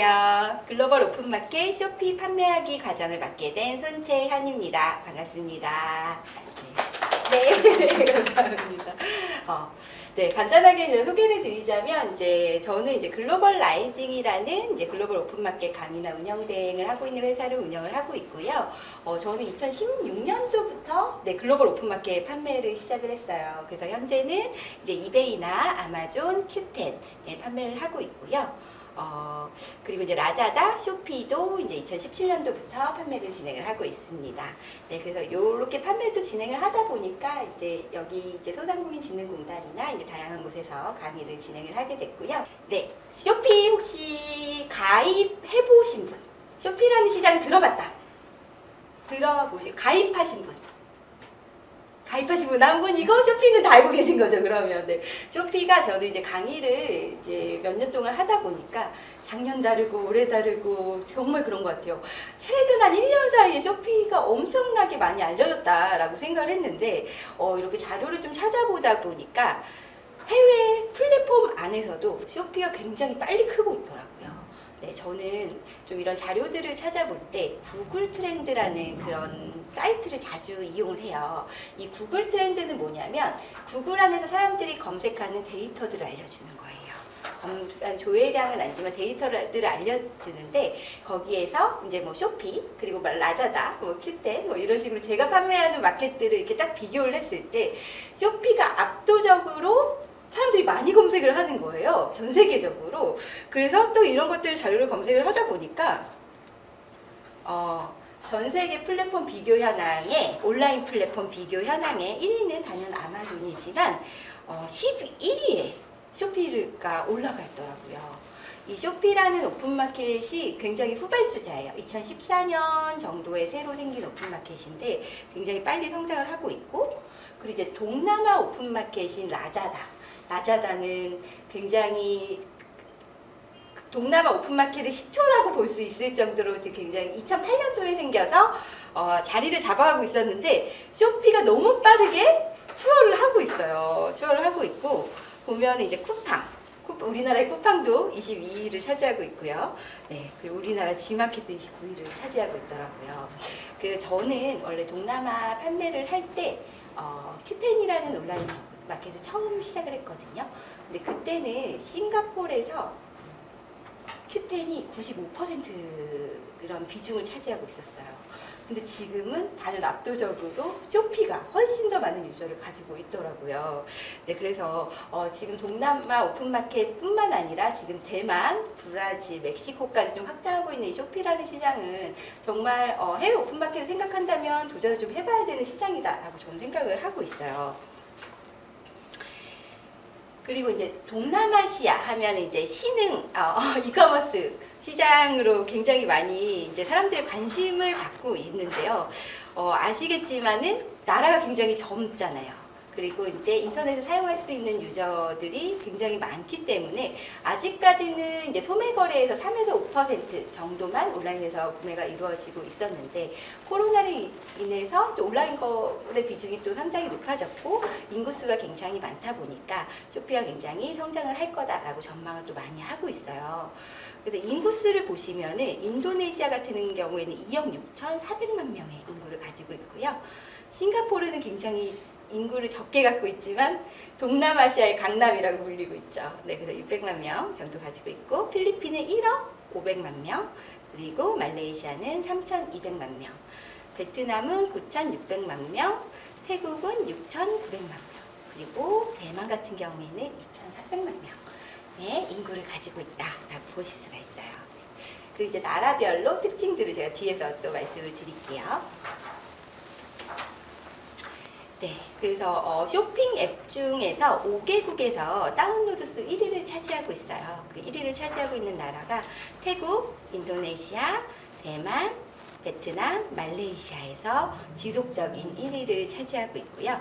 안녕하세요. 글로벌 오픈마켓 쇼피 판매하기 과정을 맡게 된 손채현입니다. 반갑습니다. 네, 감사합니다. 네, 간단하게 이제 소개를 드리자면, 저는 이제 글로벌 라이징이라는 글로벌 오픈마켓 강의나 운영 대행을 하고 있는 회사를 운영을 하고 있고요. 저는 2016년도부터 글로벌 오픈마켓 판매를 시작을 했어요. 그래서 현재는 이제 이베이나 아마존, Q10 판매를 하고 있고요. 그리고 이제 라자다, 쇼피도 이제 2017년도부터 판매를 진행을 하고 있습니다. 네, 그래서 이렇게 판매를 또 진행을 하다 보니까 여기 소상공인진흥공단이나 다양한 곳에서 강의를 진행을 하게 됐고요. 네, 쇼피 혹시 가입해보신 분? 쇼피라는 시장 가입하신 분? 가입하신 분 한 분이고 쇼피는 다 알고 계신 거죠, 그러면. 네. 쇼피가 저도 이제 강의를 몇 년 동안 하다 보니까 작년 다르고 올해 다르고 정말 그런 것 같아요. 최근 한 1년 사이에 쇼피가 엄청나게 많이 알려졌다라고 생각을 했는데, 이렇게 자료를 좀 찾아보다 보니까 해외 플랫폼 안에서도 쇼피가 굉장히 빨리 크고 있더라고요. 네, 저는 좀 이런 자료들을 찾아볼 때 구글 트렌드라는 그런 사이트를 자주 이용을 해요. 이 구글 트렌드는 뭐냐면 구글 안에서 사람들이 검색하는 데이터들을 알려주는 거예요. 조회량은 아니지만 데이터들을 알려주는데, 거기에서 이제 쇼피, 그리고 라자다, Q10 이런 식으로 제가 판매하는 마켓들을 이렇게 딱 비교를 했을 때 쇼피가 압도적으로 사람들이 많이 검색을 하는 거예요. 전 세계적으로. 그래서 또 이런 것들 자료를 검색을 하다 보니까 전 세계 플랫폼 비교 현황에, 온라인 플랫폼 비교 현황에 1위는 당연 아마존이지만 11위에 쇼피가 올라가 있더라고요. 이 쇼피라는 오픈마켓이 굉장히 후발주자예요. 2014년 정도에 새로 생긴 오픈마켓인데 굉장히 빨리 성장을 하고 있고, 그리고 이제 동남아 오픈마켓인 라자다는 굉장히 동남아 오픈마켓의 시초라고 볼 수 있을 정도로 지금 굉장히 2008년도에 생겨서 자리를 잡아가고 있었는데, 쇼피가 너무 빠르게 추월을 하고 있어요. 추월을 하고 있고, 보면 이제 우리나라의 쿠팡도 22위를 차지하고 있고요. 네, 그리고 우리나라 지마켓도 29위를 차지하고 있더라고요. 그래서 저는 원래 동남아 판매를 할 때 Q10이라는 온라인 마켓을 처음 시작을 했거든요. 근데 그때는 싱가포르에서 Q10이 95% 이런 비중을 차지하고 있었어요. 근데 지금은 단연 압도적으로 쇼피가 훨씬 더 많은 유저를 가지고 있더라고요. 네, 그래서 지금 동남아 오픈마켓뿐만 아니라 지금 대만, 브라질, 멕시코까지 좀 확장하고 있는 이 쇼피라는 시장은 정말 해외 오픈마켓을 생각한다면 도전을 좀 해봐야 되는 시장이다라고 저는 생각을 하고 있어요. 그리고 이제 동남아시아 하면 이제 신흥 이커머스 시장으로 굉장히 많이 이제 사람들의 관심을 받고 있는데요. 아시겠지만은 나라가 굉장히 젊잖아요. 그리고 이제 인터넷을 사용할 수 있는 유저들이 굉장히 많기 때문에 아직까지는 이제 소매 거래에서 3에서 5% 정도만 온라인에서 구매가 이루어지고 있었는데, 코로나로 인해서 온라인 거래 비중이 또 상당히 높아졌고 인구수가 굉장히 많다 보니까 쇼피가 굉장히 성장을 할 거다라고 전망을 또 많이 하고 있어요. 그래서 인구수를 보시면은 인도네시아 같은 경우에는 2억 6,400만 명의 인구를 가지고 있고요. 싱가포르는 굉장히 인구를 적게 갖고 있지만 동남아시아의 강남이라고 불리고 있죠. 네, 그래서 600만 명 정도 가지고 있고, 필리핀은 1억 500만 명, 그리고 말레이시아는 3,200만 명, 베트남은 9,600만 명, 태국은 6,900만 명, 그리고 대만 같은 경우에는 2,400만 명의 인구를 가지고 있다라고 보실 수가 있어요. 그리고 이제 나라별로 특징들을 제가 뒤에서 또 말씀을 드릴게요. 네, 그래서 쇼핑 앱 중에서 5개국에서 다운로드 수 1위를 차지하고 있어요. 그 1위를 차지하고 있는 나라가 태국, 인도네시아, 대만, 베트남, 말레이시아에서 지속적인 1위를 차지하고 있고요.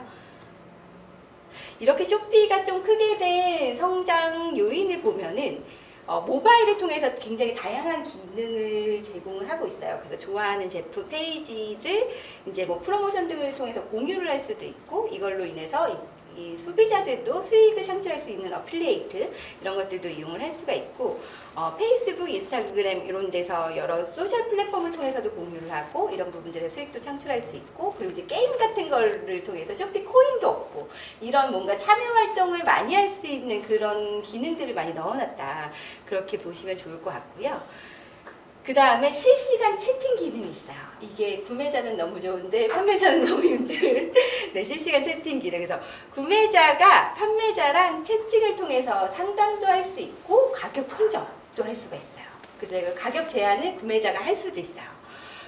이렇게 쇼피가 좀 크게 된 성장 요인을 보면은 모바일을 통해서 굉장히 다양한 기능을 제공을 하고 있어요. 그래서 좋아하는 제품 페이지를 이제 프로모션 등을 통해서 공유를 할 수도 있고, 이걸로 인해서 이 소비자들도 수익을 창출할 수 있는 어플리에이트 이런 것들도 이용을 할 수가 있고 페이스북, 인스타그램 이런 데서 여러 소셜 플랫폼을 통해서도 공유를 하고 이런 부분들의 수익도 창출할 수 있고 그리고 이제 게임 같은 거를 통해서 쇼핑 코인도 얻고 이런 뭔가 참여 활동을 많이 할 수 있는 그런 기능들을 많이 넣어놨다. 그렇게 보시면 좋을 것 같고요. 그 다음에 실시간 채팅 기능이 있어요. 이게 구매자는 너무 좋은데 판매자는 너무 힘든 네, 실시간 채팅 기능. 그래서 구매자가 판매자랑 채팅을 통해서 상담도 할 수 있고 가격 흥정도 할 수가 있어요. 그래서 가격 제한을 구매자가 할 수도 있어요.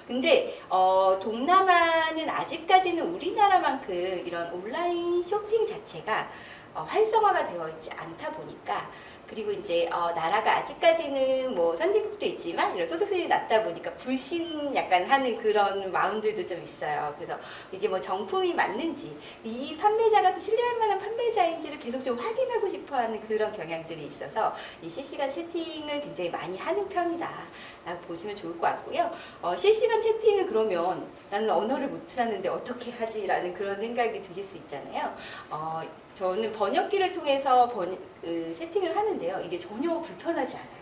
근데 동남아는 아직까지는 우리나라만큼 이런 온라인 쇼핑 자체가 활성화가 되어 있지 않다 보니까 그리고 이제 나라가 아직까지는 뭐 선진국도 있지만 이런 소득 수준이 낮다 보니까 불신 약간 하는 그런 마음들도 좀 있어요. 그래서 이게 뭐 정품이 맞는지 이 판매자가 또 신뢰할 만한 판매자인지를 계속 좀 확인하고 싶어하는 그런 경향들이 있어서 이 실시간 채팅을 굉장히 많이 하는 편이다 라고 보시면 좋을 것 같고요. 실시간 채팅을 그러면 나는 언어를 못하는데 어떻게 하지? 라는 그런 생각이 드실 수 있잖아요. 저는 번역기를 통해서 세팅을 하는데요. 이게 전혀 불편하지 않아요.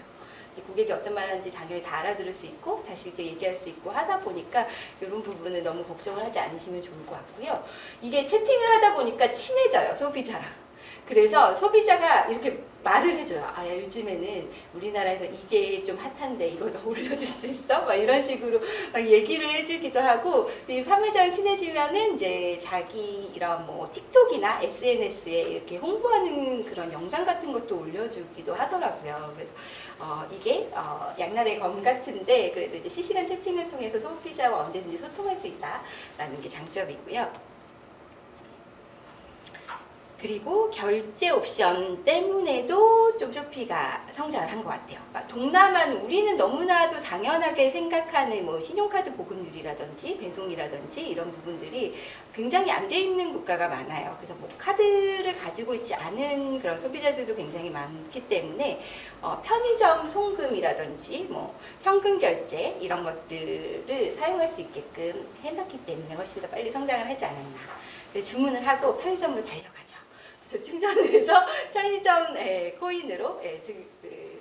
고객이 어떤 말 하는지 당연히 다 알아들을 수 있고 다시 이제 얘기할 수 있고 하다 보니까 이런 부분은 너무 걱정을 하지 않으시면 좋을 것 같고요. 이게 채팅을 하다 보니까 친해져요. 소비자랑. 그래서 소비자가 이렇게 말을 해줘요. 아, 야, 요즘에는 우리나라에서 이게 좀 핫한데 이거 더 올려줄 수 있어? 막 이런 식으로 막 얘기를 해주기도 하고, 이 판매자랑 친해지면은 이제 자기 이런 뭐 틱톡이나 SNS에 이렇게 홍보하는 그런 영상 같은 것도 올려주기도 하더라고요. 그래서 이게 양날의 검 같은데 그래도 이제 실시간 채팅을 통해서 소비자와 언제든지 소통할 수 있다라는 게 장점이고요. 그리고 결제 옵션 때문에도 좀 쇼피가 성장을 한 것 같아요. 그러니까 동남아는 우리는 너무나도 당연하게 생각하는 뭐 신용카드 보급률이라든지 배송이라든지 이런 부분들이 굉장히 안 돼 있는 국가가 많아요. 그래서 뭐 카드를 가지고 있지 않은 그런 소비자들도 굉장히 많기 때문에 편의점 송금이라든지 뭐 현금 결제 이런 것들을 사용할 수 있게끔 해놨기 때문에 훨씬 더 빨리 성장을 하지 않았나. 그래서 주문을 하고 편의점으로 달려가죠. 충전을 해서 편의점 코인으로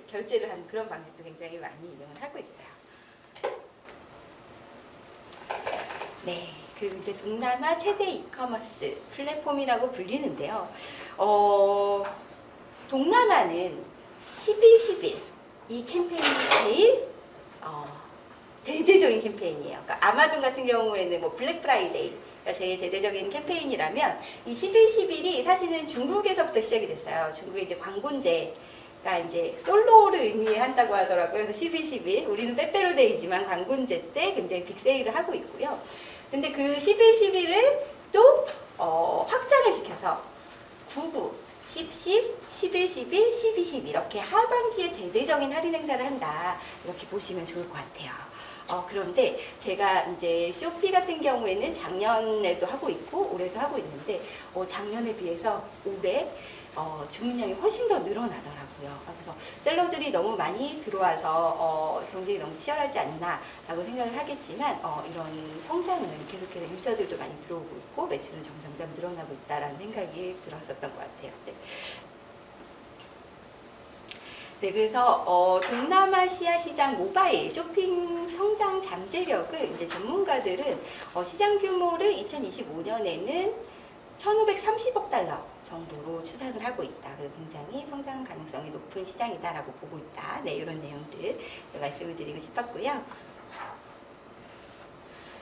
결제를 하는 그런 방식도 굉장히 많이 이용을 하고 있어요. 네, 그리고 이제 동남아 최대 이커머스 플랫폼이라고 불리는데요. 동남아는 11.11 이 캠페인이 제일 대대적인 캠페인이에요. 그러니까 아마존 같은 경우에는 뭐 블랙 프라이데이 제일 대대적인 캠페인이라면 이 11.11이 사실은 중국에서부터 시작이 됐어요. 중국의 이제 광군제가 이제 솔로를 의미한다고 하더라고요. 그래서 11.11 우리는 빼빼로데이지만 광군제 때 굉장히 빅세일을 하고 있고요. 근데 그 11.11을 또 확장을 시켜서 99, 10.10, 11.11, 12.12 이렇게 하반기에 대대적인 할인 행사를 한다. 이렇게 보시면 좋을 것 같아요. 그런데 제가 이제 쇼피 같은 경우에는 작년에도 하고 있고 올해도 하고 있는데 작년에 비해서 올해 주문량이 훨씬 더 늘어나더라고요. 그래서 셀러들이 너무 많이 들어와서 경쟁이 너무 치열하지 않나라고 생각을 하겠지만 이런 성장은 계속해서 유저들도 많이 들어오고 있고 매출은 점점 늘어나고 있다라는 생각이 들었었던 것 같아요. 네. 네, 그래서 동남아시아 시장 모바일 쇼핑 성장 잠재력을 이제 전문가들은 시장 규모를 2025년에는 1,530억 달러 정도로 추산을 하고 있다. 그래서 굉장히 성장 가능성이 높은 시장이다라고 보고 있다. 네, 이런 내용들 말씀을 드리고 싶었고요.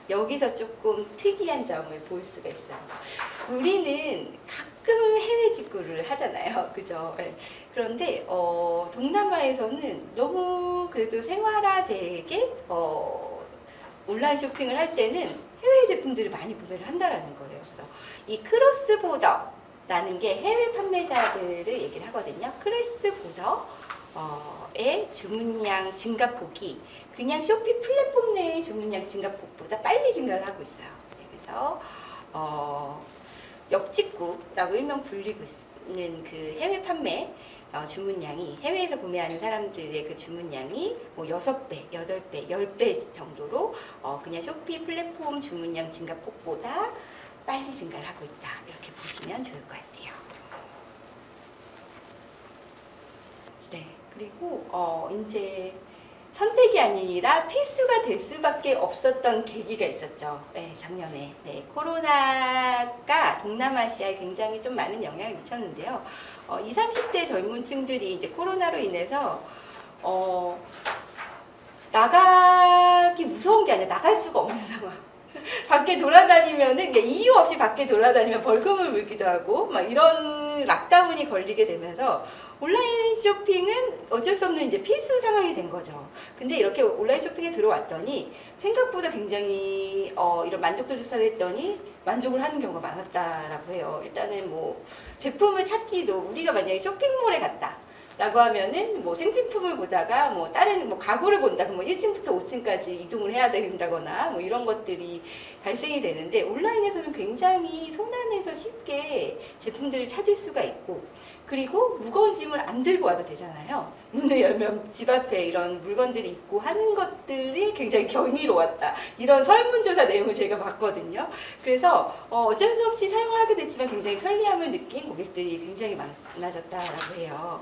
여기서 조금 특이한 점을 볼 수가 있어요. 우리는 가끔 해외 직구를 하잖아요. 그죠? 네. 그런데 동남아에서는 너무 그래도 생활화되게 온라인 쇼핑을 할 때는 해외 제품들을 많이 구매를 한다라는 거예요. 그래서 이 크로스 보더라는 게 해외 판매자들을 얘기를 하거든요. 크로스 보더의 주문량 증가폭이 그냥 쇼피 플랫폼 내의 주문량 증가폭보다 빨리 증가를 하고 있어요. 네, 그래서 역직구라고 일명 불리고 있는 그 해외 판매 주문량이 해외에서 구매하는 사람들의 그 주문량이 뭐 6배, 8배, 10배 정도로 그냥 쇼피 플랫폼 주문량 증가폭보다 빨리 증가를 하고 있다. 이렇게 보시면 좋을 것 같아요. 그리고 이제 선택이 아니라 필수가 될 수밖에 없었던 계기가 있었죠. 네, 작년에. 네, 코로나가 동남아시아에 굉장히 좀 많은 영향을 미쳤는데요. 20, 30대 젊은 층들이 이제 코로나로 인해서 나가기 무서운 게 아니라 나갈 수가 없는 상황. 밖에 돌아다니면은 이유 없이 밖에 돌아다니면 벌금을 물기도 하고 막 이런 락다운이 걸리게 되면서 온라인 쇼핑은 어쩔 수 없는 이제 필수 상황이 된 거죠. 근데 이렇게 온라인 쇼핑에 들어왔더니 생각보다 굉장히 이런 만족도 조사를 했더니 만족을 하는 경우가 많았다라고 해요. 일단은 뭐 제품을 찾기도 우리가 만약에 쇼핑몰에 갔다. 라고 하면은 뭐 생필품을 보다가 뭐 다른 뭐 가구를 본다 뭐 1층부터 5층까지 이동을 해야 된다거나 뭐 이런 것들이 발생이 되는데 온라인에서는 굉장히 손 안에서 쉽게 제품들을 찾을 수가 있고 그리고 무거운 짐을 안 들고 와도 되잖아요. 문을 열면 집 앞에 이런 물건들이 있고 하는 것들이 굉장히 경이로웠다. 이런 설문조사 내용을 제가 봤거든요. 그래서 어쩔 수 없이 사용을 하게 됐지만 굉장히 편리함을 느낀 고객들이 굉장히 많아졌다라고 해요.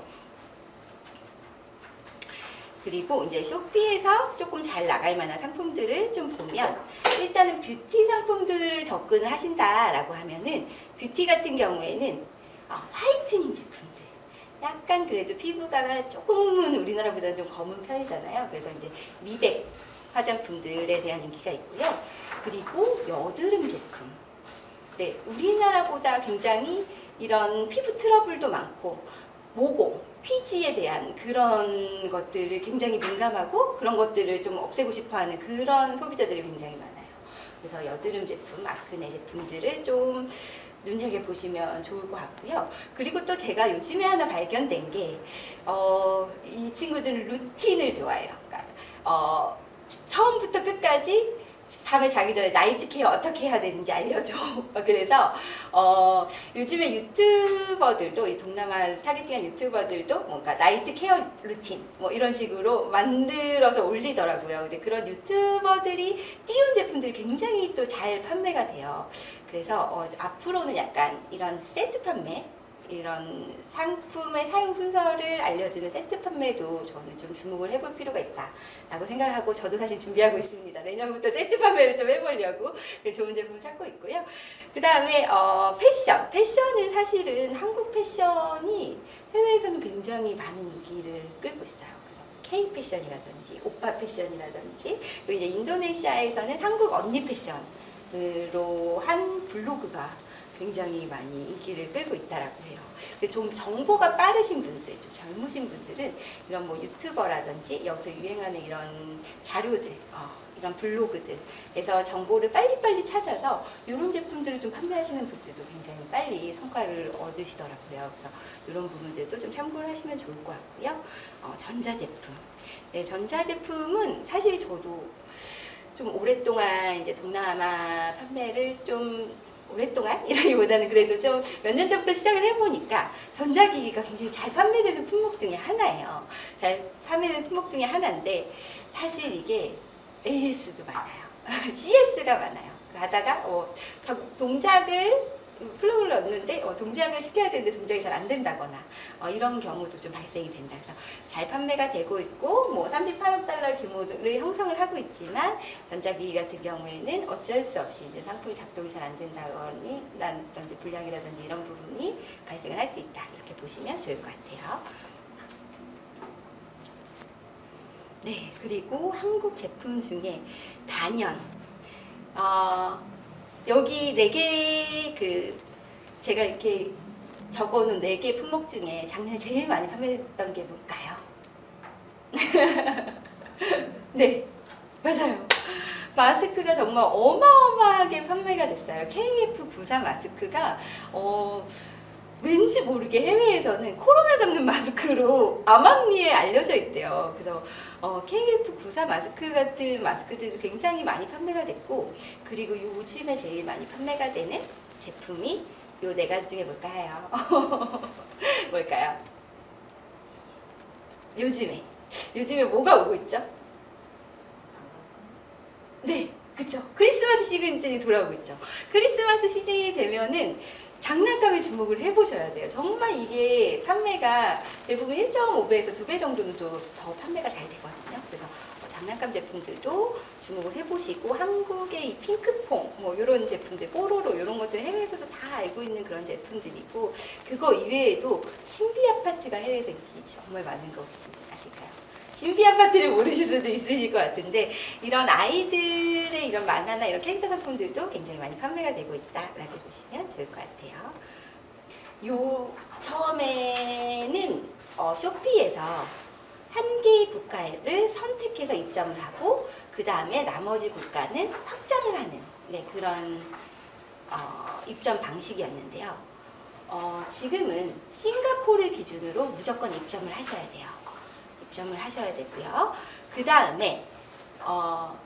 그리고 이제 쇼피에서 조금 잘 나갈 만한 상품들을 좀 보면 일단은 뷰티 상품들을 접근을 하신다라고 하면은 뷰티 같은 경우에는 화이트닝 제품들 약간 그래도 피부가 조금은 우리나라보다는 좀 검은 편이잖아요. 그래서 이제 미백 화장품들에 대한 인기가 있고요. 그리고 여드름 제품. 네, 우리나라보다 굉장히 이런 피부 트러블도 많고 모공, 피지에 대한 그런 것들을 굉장히 민감하고 그런 것들을 좀 없애고 싶어하는 그런 소비자들이 굉장히 많아요. 그래서 여드름 제품, 아크네 제품들을 좀 눈여겨보시면 좋을 것 같고요. 그리고 또 제가 요즘에 하나 발견된 게 이 친구들은 루틴을 좋아해요. 그러니까 처음부터 끝까지 밤에 자기 전에 나이트 케어 어떻게 해야 되는지 알려줘. 그래서 요즘에 유튜버들도 이 동남아를 타겟팅한 유튜버들도 뭔가 나이트 케어 루틴 뭐 이런 식으로 만들어서 올리더라고요. 근데 그런 유튜버들이 띄운 제품들이 굉장히 또 잘 판매가 돼요. 그래서 앞으로는 약간 이런 세트 판매 이런 상품의 사용 순서를 알려주는 세트 판매도 저는 좀 주목을 해볼 필요가 있다라고 생각을 하고 저도 사실 준비하고 있습니다. 내년부터 세트 판매를 좀 해보려고 좋은 제품 찾고 있고요. 그 다음에 패션은 사실은 한국 패션이 해외에서는 굉장히 많은 인기를 끌고 있어요. 그래서 K 패션이라든지 오빠 패션이라든지 그리고 이제 인도네시아에서는 한국 언니 패션으로 한 블로그가 굉장히 많이 인기를 끌고 있다라고 해요. 좀 정보가 빠르신 분들, 좀 젊으신 분들은 이런 뭐 유튜버라든지 여기서 유행하는 이런 자료들, 이런 블로그들에서 정보를 빨리빨리 찾아서 이런 제품들을 좀 판매하시는 분들도 굉장히 빨리 성과를 얻으시더라고요. 그래서 이런 부분들도 좀 참고를 하시면 좋을 것 같고요. 전자제품. 네, 전자제품은 사실 저도 좀 오랫동안 이제 동남아 판매를 좀 오랫동안 이라기보다는 그래도 좀 몇 년 전부터 시작을 해보니까 전자기기가 굉장히 잘 판매되는 품목 중에 하나예요. 잘 판매되는 품목 중에 하나인데 사실 이게 AS도 많아요. CS가 많아요. 하다가 동작을 플러그를 넣는데 동작을 시켜야 되는데 동작이 잘 안 된다거나 이런 경우도 좀 발생이 된다. 그래서 잘 판매가 되고 있고 뭐 38억 달러 규모를 형성을 하고 있지만 전자기기 같은 경우에는 어쩔 수 없이 이제 상품이 작동이 잘 안 된다든지 불량이라든지 이런 부분이 발생을 할 수 있다. 이렇게 보시면 좋을 것 같아요. 네, 그리고 한국 제품 중에 단연 여기 4개 제가 이렇게 적어놓은 4개 품목 중에 작년에 제일 많이 판매됐던 게 뭘까요? 네, 맞아요. 마스크가 정말 어마어마하게 판매가 됐어요. KF94 마스크가 왠지 모르게 해외에서는 코로나 잡는 마스크로 암암리에 알려져 있대요. 그래서 KF94 마스크 같은 마스크들도 굉장히 많이 판매가 됐고 요즘에 제일 많이 판매가 되는 제품이 요 4가지 중에 뭘까요? 뭘까요? 요즘에 뭐가 오고 있죠? 네, 그쵸. 크리스마스 시즌이 돌아오고 있죠. 크리스마스 시즌이 되면은 장난감에 주목을 해보셔야 돼요. 정말 이게 판매가 대부분 1.5배에서 2배 정도는 더 판매가 잘 되거든요. 그래서 장난감 제품들도 주목을 해보시고, 한국의 이 핑크퐁 뭐 이런 제품들, 뽀로로 이런 것들 해외에서도 다 알고 있는 그런 제품들이고, 그거 이외에도 신비 아파트가 해외에서 인기 정말 많은 거 혹시 아실까요? 신비 아파트를 모르실 수도 있으실 것 같은데, 이런 아이들의 이런 만화나 이런 캐릭터 상품들도 굉장히 많이 판매가 되고 있다라고 보시면 좋을 것 같아요. 처음에는 쇼피에서 한 개의 국가를 선택해서 입점을 하고, 그 다음에 나머지 국가는 확장을 하는 그런 입점 방식이었는데요. 지금은 싱가포르 기준으로 무조건 입점을 하셔야 돼요. 입점을 하셔야 되고요. 그 다음에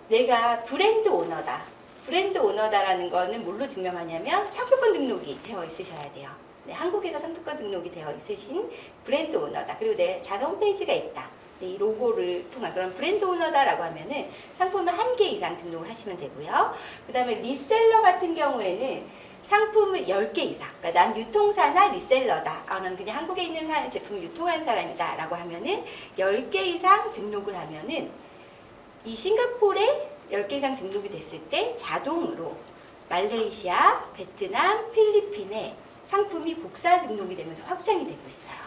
내가 브랜드 오너다. 브랜드 오너다라는 거는 뭘로 증명하냐면 상표권 등록이 되어 있으셔야 돼요. 네, 한국에서 상표권 등록이 되어 있으신 브랜드 오너다. 그리고 내 자사 홈페이지가 있다. 이 로고를 통한 그런 브랜드 오너다라고 하면은 상품을 1개 이상 등록을 하시면 되고요. 그 다음에 리셀러 같은 경우에는 상품을 10개 이상, 그러니까 난 유통사나 리셀러다, 나는 그냥 한국에 있는 제품을 유통하는 사람이다 라고 하면은 10개 이상 등록을 하면은 이 싱가포르에 10개 이상 등록이 됐을 때 자동으로 말레이시아, 베트남, 필리핀에 상품이 복사 등록이 되면서 확장이 되고 있어요.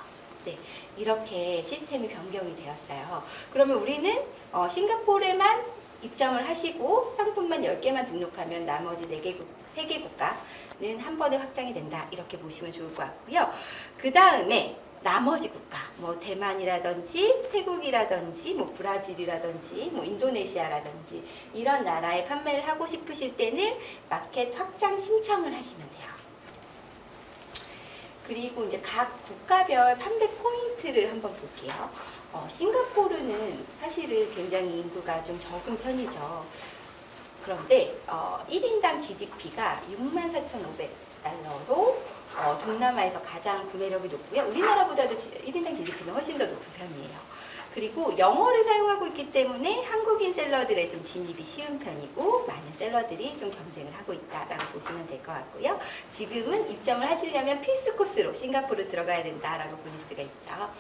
네, 이렇게 시스템이 변경이 되었어요. 그러면 우리는 싱가포르에만 입점을 하시고 상품만 10개만 등록하면 나머지 3개 국가는 한 번에 확장이 된다. 이렇게 보시면 좋을 것 같고요. 그 다음에 나머지 국가, 뭐 대만이라든지 태국이라든지 뭐 브라질이라든지 뭐 인도네시아라든지 이런 나라에 판매를 하고 싶으실 때는 마켓 확장 신청을 하시면 돼요. 그리고 이제 각 국가별 판매 포인트를 한번 볼게요. 싱가포르는 사실은 굉장히 인구가 좀 적은 편이죠. 그런데 1인당 GDP가 64,500달러로 동남아에서 가장 구매력이 높고요. 우리나라보다도 1인당 GDP는 훨씬 더 높은 편이에요. 그리고 영어를 사용하고 있기 때문에 한국인 셀러들의 좀 진입이 쉬운 편이고, 많은 셀러들이 좀 경쟁을 하고 있다라고 보시면 될 것 같고요. 지금은 입점을 하시려면 필수 코스로 싱가포르 들어가야 된다라고 보실 수가 있죠.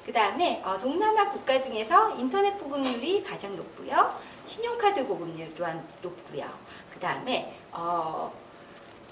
그 다음에 동남아 국가 중에서 인터넷 보급률이 가장 높고요. 신용카드 보급률 또한 높고요. 그 다음에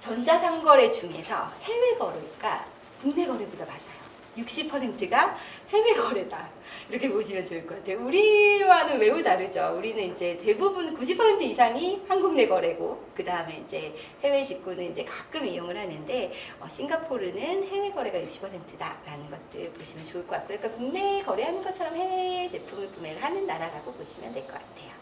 전자상거래 중에서 해외 거래가 국내 거래보다 많아요. 60%가 해외 거래다. 이렇게 보시면 좋을 것 같아요. 우리와는 매우 다르죠. 우리는 이제 대부분 90% 이상이 한국 내 거래고, 그 다음에 이제 해외 직구는 이제 가끔 이용을 하는데, 싱가포르는 해외 거래가 60%다라는 것들 보시면 좋을 것 같고요. 그러니까 국내 거래하는 것처럼 해외 제품을 구매를 하는 나라라고 보시면 될 것 같아요.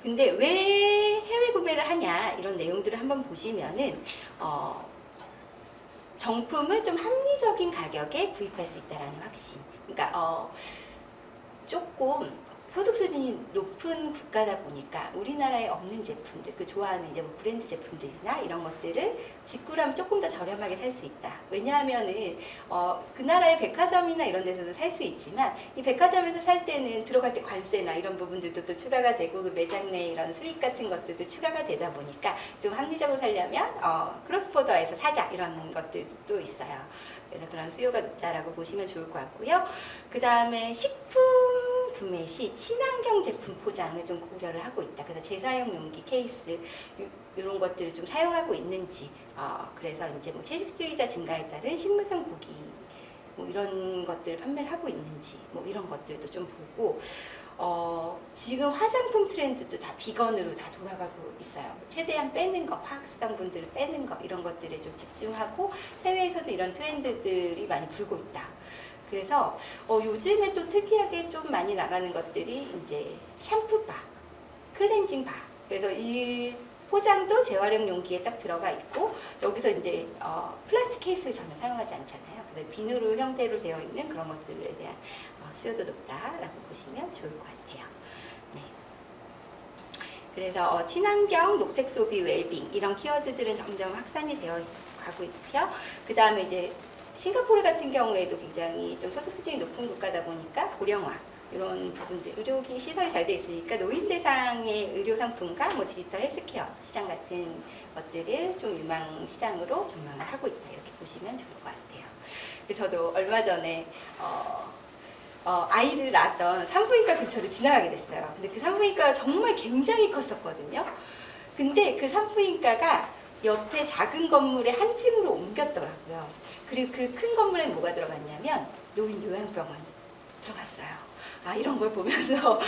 근데 왜 해외 구매를 하냐, 이런 내용들을 한번 보시면은, 정품을 좀 합리적인 가격에 구입할 수 있다는 확신. 그러니까 조금 소득 수준이 높은 국가다 보니까 우리나라에 없는 제품들, 그 좋아하는 이제 뭐 브랜드 제품들이나 이런 것들을 직구라면 조금 더 저렴하게 살 수 있다. 왜냐하면은 그 나라의 백화점이나 이런 데서도 살 수 있지만, 이 백화점에서 살 때는 들어갈 때 관세나 이런 부분들도 또 추가가 되고, 그 매장 내 이런 수익 같은 것들도 추가가 되다 보니까 좀 합리적으로 살려면 크로스보더에서 사자, 이런 것들도 있어요. 그래서 그런 수요가 높다라고 보시면 좋을 것 같고요. 그 다음에 식품 구매 시 친환경 제품 포장을 좀 고려를 하고 있다. 그래서 재사용 용기, 케이스 이런 것들을 좀 사용하고 있는지, 그래서 이제 뭐 채식주의자 증가에 따른 식물성 고기 뭐 이런 것들을 판매를 하고 있는지, 뭐 이런 것들도 좀 보고, 지금 화장품 트렌드도 다 비건으로 다 돌아가고 있어요. 최대한 빼는 거, 화학성분들을 빼는 거, 이런 것들에 좀 집중하고, 해외에서도 이런 트렌드들이 많이 불고 있다. 그래서 요즘에 또 특이하게 좀 많이 나가는 것들이 이제 샴푸바, 클렌징 바. 그래서 이 포장도 재활용 용기에 딱 들어가 있고, 여기서 이제 플라스틱 케이스를 전혀 사용하지 않잖아요. 그래서 비누로 형태로 되어 있는 그런 것들에 대한 수요도 높다라고 보시면 좋을 것 같아요. 네. 그래서 친환경, 녹색 소비, 웰빙 이런 키워드들은 점점 확산이 되어 가고 있고요. 그 다음에 이제 싱가포르 같은 경우에도 굉장히 좀 소득 수준이 높은 국가다 보니까 고령화, 이런 부분들, 의료기 시설이 잘 돼 있으니까 노인 대상의 의료 상품과 뭐 디지털 헬스케어 시장 같은 것들을 좀 유망 시장으로 전망을 하고 있다, 이렇게 보시면 좋을 것 같아요. 저도 얼마 전에 아이를 낳았던 산부인과 근처를 지나가게 됐어요. 근데 그 산부인과가 정말 굉장히 컸었거든요. 근데 그 산부인과가 옆에 작은 건물의 한 층으로 옮겼더라고요. 그리고 그 큰 건물에 뭐가 들어갔냐면 노인 요양병원이 들어갔어요. 이런 걸 보면서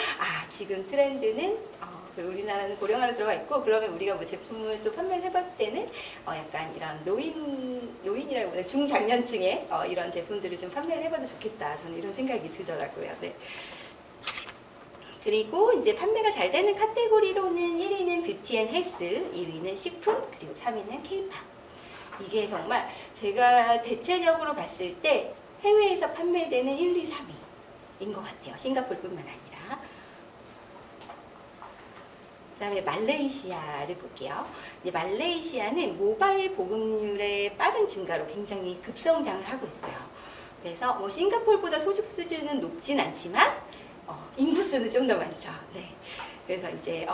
지금 트렌드는 우리나라는 고령화로 들어가 있고, 그러면 우리가 뭐 제품을 또 판매를 해볼 때는 약간 이런 노인이라기보다 중장년층의 이런 제품들을 좀 판매를 해봐도 좋겠다, 저는 이런 생각이 들더라고요. 네. 그리고 이제 판매가 잘 되는 카테고리로는 1위는 뷰티 앤 헬스, 2위는 식품, 그리고 3위는 케이팝. 이게 정말 제가 대체적으로 봤을 때 해외에서 판매되는 1, 2, 3위인 것 같아요. 싱가포르뿐만 아니라. 그 다음에 말레이시아를 볼게요. 이제 말레이시아는 모바일 보급률의 빠른 증가로 굉장히 급성장을 하고 있어요. 그래서 뭐 싱가포르보다 소득 수준은 높진 않지만 인구수는 좀 더 많죠. 네. 그래서 이제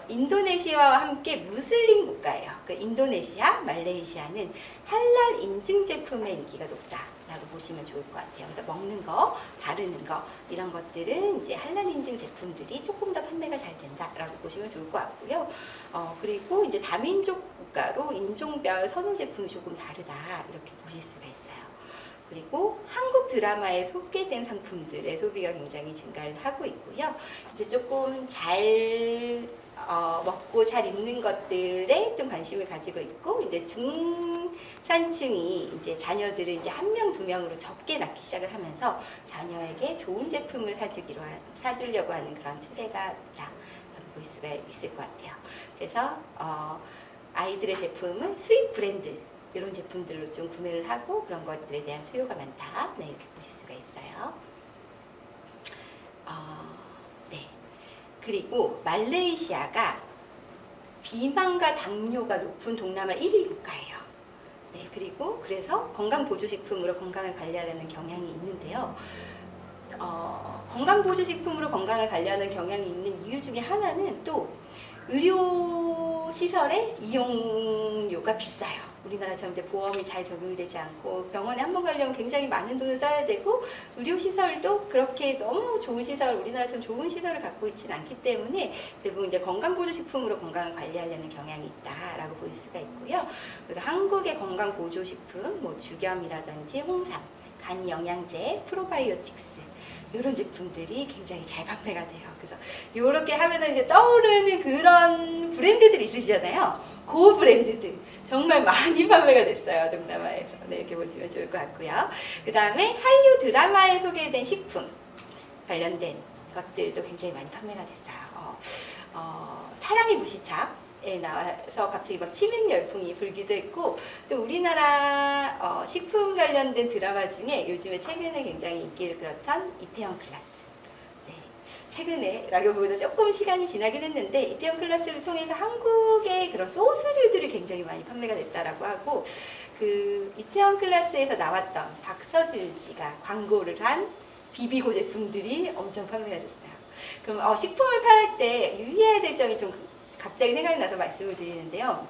인도네시아와 함께 무슬림 국가예요. 그 인도네시아, 말레이시아는 할랄 인증 제품의 인기가 높다라고 보시면 좋을 것 같아요. 그래서 먹는 거, 바르는 거 이런 것들은 이제 할랄 인증 제품들이 조금 더 판매가 잘 된다라고 보시면 좋을 것 같고요. 그리고 이제 다민족 국가로 인종별 선호 제품이 조금 다르다, 이렇게 보실 수가 있어요. 그리고 한국 드라마에 소개된 상품들의 소비가 굉장히 증가를 하고 있고요. 이제 조금 잘 먹고 잘 입는 것들에 좀 관심을 가지고 있고, 이제 중산층이 이제 자녀들을 이제 1명, 2명으로 적게 낳기 시작을 하면서 자녀에게 좋은 제품을 사주려고 하는 그런 추세가 높다라고 볼 수가 있을 것 같아요. 그래서 아이들의 제품은 수입 브랜드, 이런 제품들로 좀 구매를 하고 그런 것들에 대한 수요가 많다, 네, 이렇게 보실 수가 있어요. 네. 그리고 말레이시아가 비만과 당뇨가 높은 동남아 1위 국가예요. 네, 그리고 그래서 건강보조식품으로 건강을 관리하려는 경향이 있는데요. 건강보조식품으로 건강을 관리하는 경향이 있는 이유 중에 하나는 또 의료시설의 이용료가 비싸요. 우리나라처럼 이제 보험이 잘 적용이 되지 않고 병원에 한 번 가려면 굉장히 많은 돈을 써야 되고, 의료시설도 그렇게 너무 좋은 시설, 우리나라처럼 좋은 시설을 갖고 있지는 않기 때문에 대부분 이제 건강보조식품으로 건강을 관리하려는 경향이 있다라고 볼 수가 있고요. 그래서 한국의 건강보조식품, 뭐 주겸이라든지 홍삼, 간영양제, 프로바이오틱스 이런 제품들이 굉장히 잘 판매가 돼요. 그래서 이렇게 하면은 이제 떠오르는 그런 브랜드들이 있으시잖아요. 그 브랜드들 정말 많이 판매가 됐어요, 동남아에서. 네, 이렇게 보시면 좋을 것 같고요. 그 다음에 한류 드라마에 소개된 식품 관련된 것들도 굉장히 많이 판매가 됐어요. 사랑의 무시착에 나와서 갑자기 막 치맥 열풍이 불기도 했고, 또 우리나라 식품 관련된 드라마 중에 요즘에 최근에 굉장히 인기를 끌었던 이태원 클라스. 최근에 라기보다 조금 시간이 지나긴 했는데, 이태원 클라스를 통해서 한국의 그런 소스류들이 굉장히 많이 판매가 됐다라고 하고, 그 이태원 클라스에서 나왔던 박서준 씨가 광고를 한 비비고 제품들이 엄청 판매가 됐어요. 그럼 식품을 팔 때 유의해야 될 점이 좀 갑자기 생각이 나서 말씀을 드리는데요.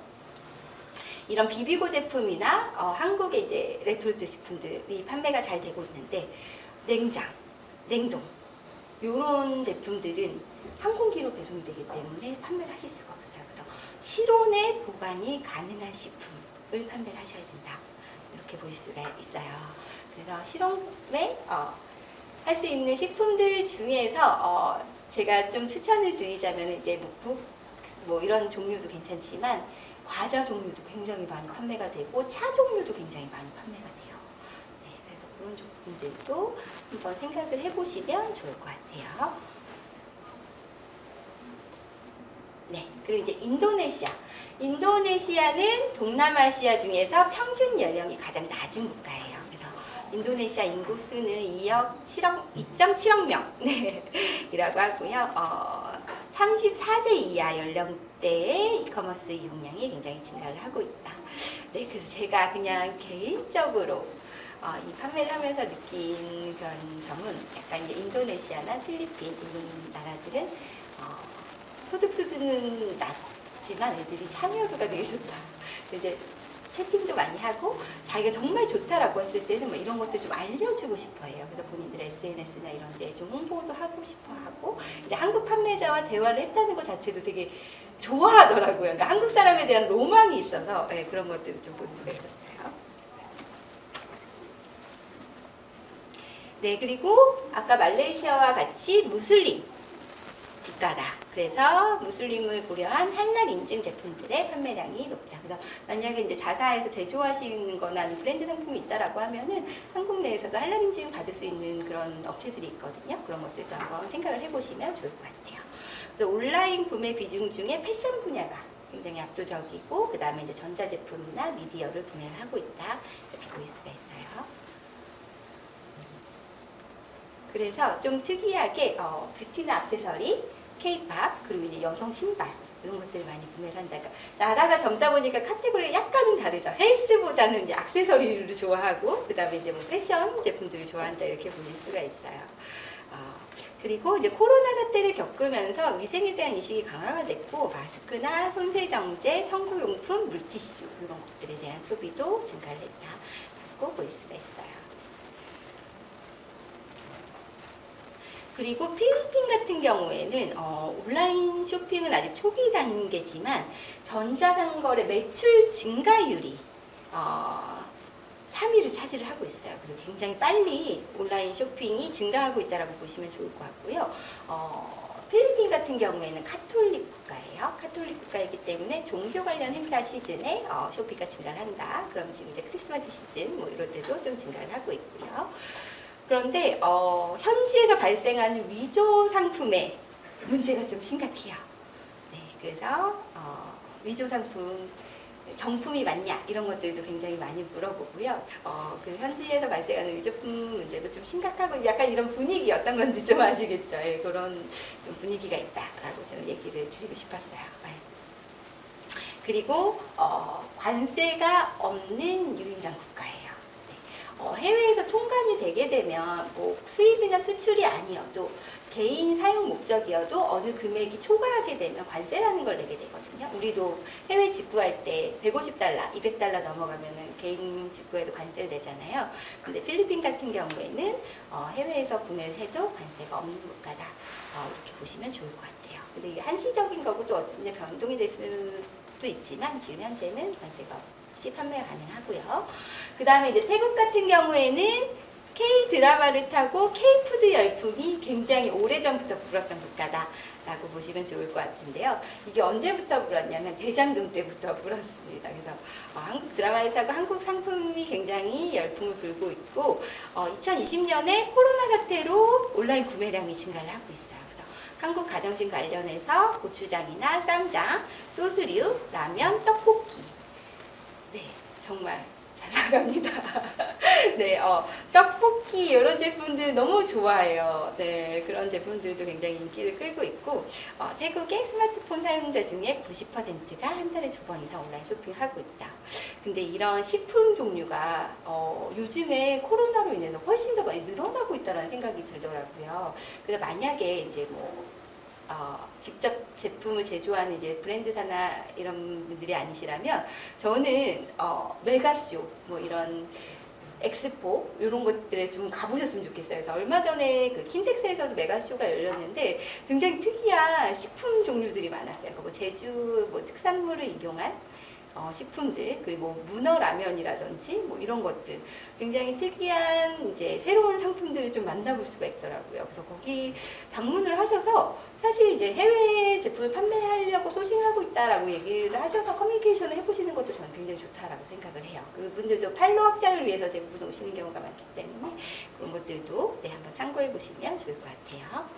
이런 비비고 제품이나 한국의 이제 레토르트 식품들이 판매가 잘 되고 있는데, 냉동 이런 제품들은 항공기로 배송이 되기 때문에 판매를 하실 수가 없어요. 그래서 실온에 보관이 가능한 식품을 판매를 하셔야 된다, 이렇게 보실 수가 있어요. 그래서 실온에 할 수 있는 식품들 중에서 제가 좀 추천을 드리자면 이제 뭐 이런 종류도 괜찮지만 과자 종류도 굉장히 많이 판매가 되고 차 종류도 굉장히 많이 판매가 돼요. 네, 그래서 그런 제품들도 한번 생각을 해보시면 좋을 것 같아요. 네, 그리고 이제 인도네시아는 동남아시아 중에서 평균 연령이 가장 낮은 국가예요. 그래서 인도네시아 인구 수는 2.7억 명 네, 이라고 하고요. 34세 이하 연령대의 이커머스 이용량이 굉장히 증가를 하고 있다. 네, 그래서 제가 그냥 개인적으로 이 판매를 하면서 느낀 그런 점은 약간 이제 인도네시아나 필리핀 이런 나라들은 소득 수준은 낮지만 애들이 참여도가 되게 좋다. 이제 채팅도 많이 하고 자기가 정말 좋다라고 했을 때는 뭐 이런 것들 좀 알려주고 싶어해요. 그래서 본인들 SNS나 이런 데 좀 홍보도 하고 싶어하고 이제 한국 판매자와 대화를 했다는 것 자체도 되게 좋아하더라고요. 그러니까 한국 사람에 대한 로망이 있어서 네, 그런 것들을 좀 볼 수가 있었어요. 네, 그리고 아까 말레이시아와 같이 무슬림 국가다. 그래서 무슬림을 고려한 할랄 인증 제품들의 판매량이 높다. 그래서 만약에 이제 자사에서 제조하시는 거나 아니면 브랜드 상품이 있다라고 하면은 한국 내에서도 할랄 인증 받을 수 있는 그런 업체들이 있거든요. 그런 것들도 한번 생각을 해보시면 좋을 것 같아요. 그래서 온라인 구매 비중 중에 패션 분야가 굉장히 압도적이고, 그 다음에 이제 전자제품이나 미디어를 구매를 하고 있다. 이렇게 볼 수가 있어요. 그래서 좀 특이하게 뷰티나 액세서리, 케이팝, 그리고 이제 여성 신발 이런 것들을 많이 구매를 한다. 그러니까 나라가 젊다 보니까 카테고리가 약간은 다르죠. 헬스보다는 이제 액세서리를 좋아하고, 그 다음에 이제 뭐 패션 제품들을 좋아한다 이렇게 보실 수가 있어요. 그리고 이제 코로나 사태를 겪으면서 위생에 대한 인식이 강화가 됐고, 마스크나 손세정제, 청소용품, 물티슈 이런 것들에 대한 소비도 증가를 했다고 볼 수가 있어요. 그리고 필리핀 같은 경우에는 온라인 쇼핑은 아직 초기 단계지만 전자상거래 매출 증가율이 3위를 차지를 하고 있어요. 그래서 굉장히 빨리 온라인 쇼핑이 증가하고 있다고 보시면 좋을 것 같고요. 필리핀 같은 경우에는 카톨릭 국가예요. 카톨릭 국가이기 때문에 종교 관련 행사 시즌에 쇼핑가 증가를 한다. 그럼 지금 이제 크리스마스 시즌 뭐 이럴 때도 좀 증가를 하고 있고요. 그런데 현지에서 발생하는 위조 상품의 문제가 좀 심각해요. 네, 그래서 위조 상품 정품이 맞냐 이런 것들도 굉장히 많이 물어보고요. 그 현지에서 발생하는 위조품 문제도 좀 심각하고 약간 이런 분위기 어떤 건지 좀 아시겠죠? 예, 그런 분위기가 있다라고 좀 얘기를 드리고 싶었어요. 네. 그리고 관세가 없는 유일한 국가예요. 해외에서 통관이 되게 되면 뭐 수입이나 수출이 아니어도 개인 사용 목적이어도 어느 금액이 초과하게 되면 관세라는 걸 내게 되거든요. 우리도 해외 직구할 때 150달러, 200달러 넘어가면은 개인 직구에도 관세를 내잖아요. 근데 필리핀 같은 경우에는 해외에서 구매를 해도 관세가 없는 국가다. 이렇게 보시면 좋을 것 같아요. 근데 이게 한시적인 거고 또 언제 변동이 될 수도 있지만 지금 현재는 관세가 없이 판매가 가능하고요. 그 다음에 이제 태국 같은 경우에는 K-드라마를 타고 K-푸드 열풍이 굉장히 오래전부터 불었던 국가다라고 보시면 좋을 것 같은데요. 이게 언제부터 불었냐면 대장금 때부터 불었습니다. 그래서 한국 드라마를 타고 한국 상품이 굉장히 열풍을 불고 있고 2020년에 코로나 사태로 온라인 구매량이 증가를 하고 있어요. 그래서 한국 가정식 관련해서 고추장이나 쌈장, 소스류, 라면, 떡볶이 네, 정말 잘 나갑니다. 네, 떡볶이 이런 제품들 너무 좋아해요. 네, 그런 제품들도 굉장히 인기를 끌고 있고 태국의 스마트폰 사용자 중에 90%가 한 달에 2번 이상 온라인 쇼핑을 하고 있다. 근데 이런 식품 종류가 요즘에 코로나로 인해서 훨씬 더 많이 늘어나고 있다는 생각이 들더라고요. 그래서 만약에 이제 직접 제품을 제조하는 이제 브랜드사나 이런 분들이 아니시라면 저는 메가쇼 뭐 이런 엑스포 이런 것들에 좀 가보셨으면 좋겠어요. 그래서 얼마 전에 그 킨텍스에서도 메가쇼가 열렸는데 굉장히 특이한 식품 종류들이 많았어요. 그러니까 뭐 제주 뭐 특산물을 이용한 식품들, 그리고 뭐 문어 라면이라든지 뭐 이런 것들 굉장히 특이한 이제 새로운 상품들을 좀 만나볼 수가 있더라고요. 그래서 거기 방문을 하셔서 사실 이제 해외 제품을 판매하려고 소싱하고 있다라고 얘기를 하셔서 커뮤니케이션을 해보시는 것도 저는 굉장히 좋다라고 생각을 해요. 그분들도 팔로 확장을 위해서 대부분 오시는 경우가 많기 때문에 그런 것들도 네, 한번 참고해 보시면 좋을 것 같아요.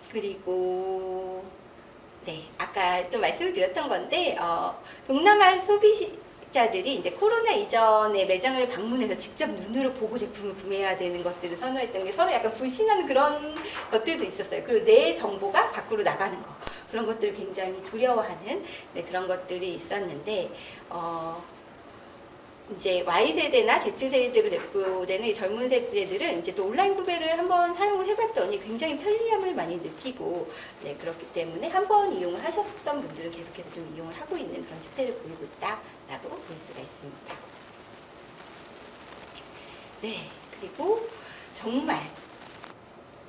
그리고 네, 아까 또 말씀을 드렸던 건데 동남아 소비자들이 이제 코로나 이전에 매장을 방문해서 직접 눈으로 보고 제품을 구매해야 되는 것들을 선호했던 게 서로 약간 불신하는 그런 것들도 있었어요. 그리고 내 정보가 밖으로 나가는 거 그런 것들을 굉장히 두려워하는 네, 그런 것들이 있었는데 이제 Y세대나 Z세대로 대표되는 이 젊은 세대들은 이제 또 온라인 구매를 한번 사용을 해봤더니 굉장히 편리함을 많이 느끼고, 네, 그렇기 때문에 한번 이용을 하셨던 분들은 계속해서 좀 이용을 하고 있는 그런 추세를 보이고 있다라고 볼 수가 있습니다. 네, 그리고 정말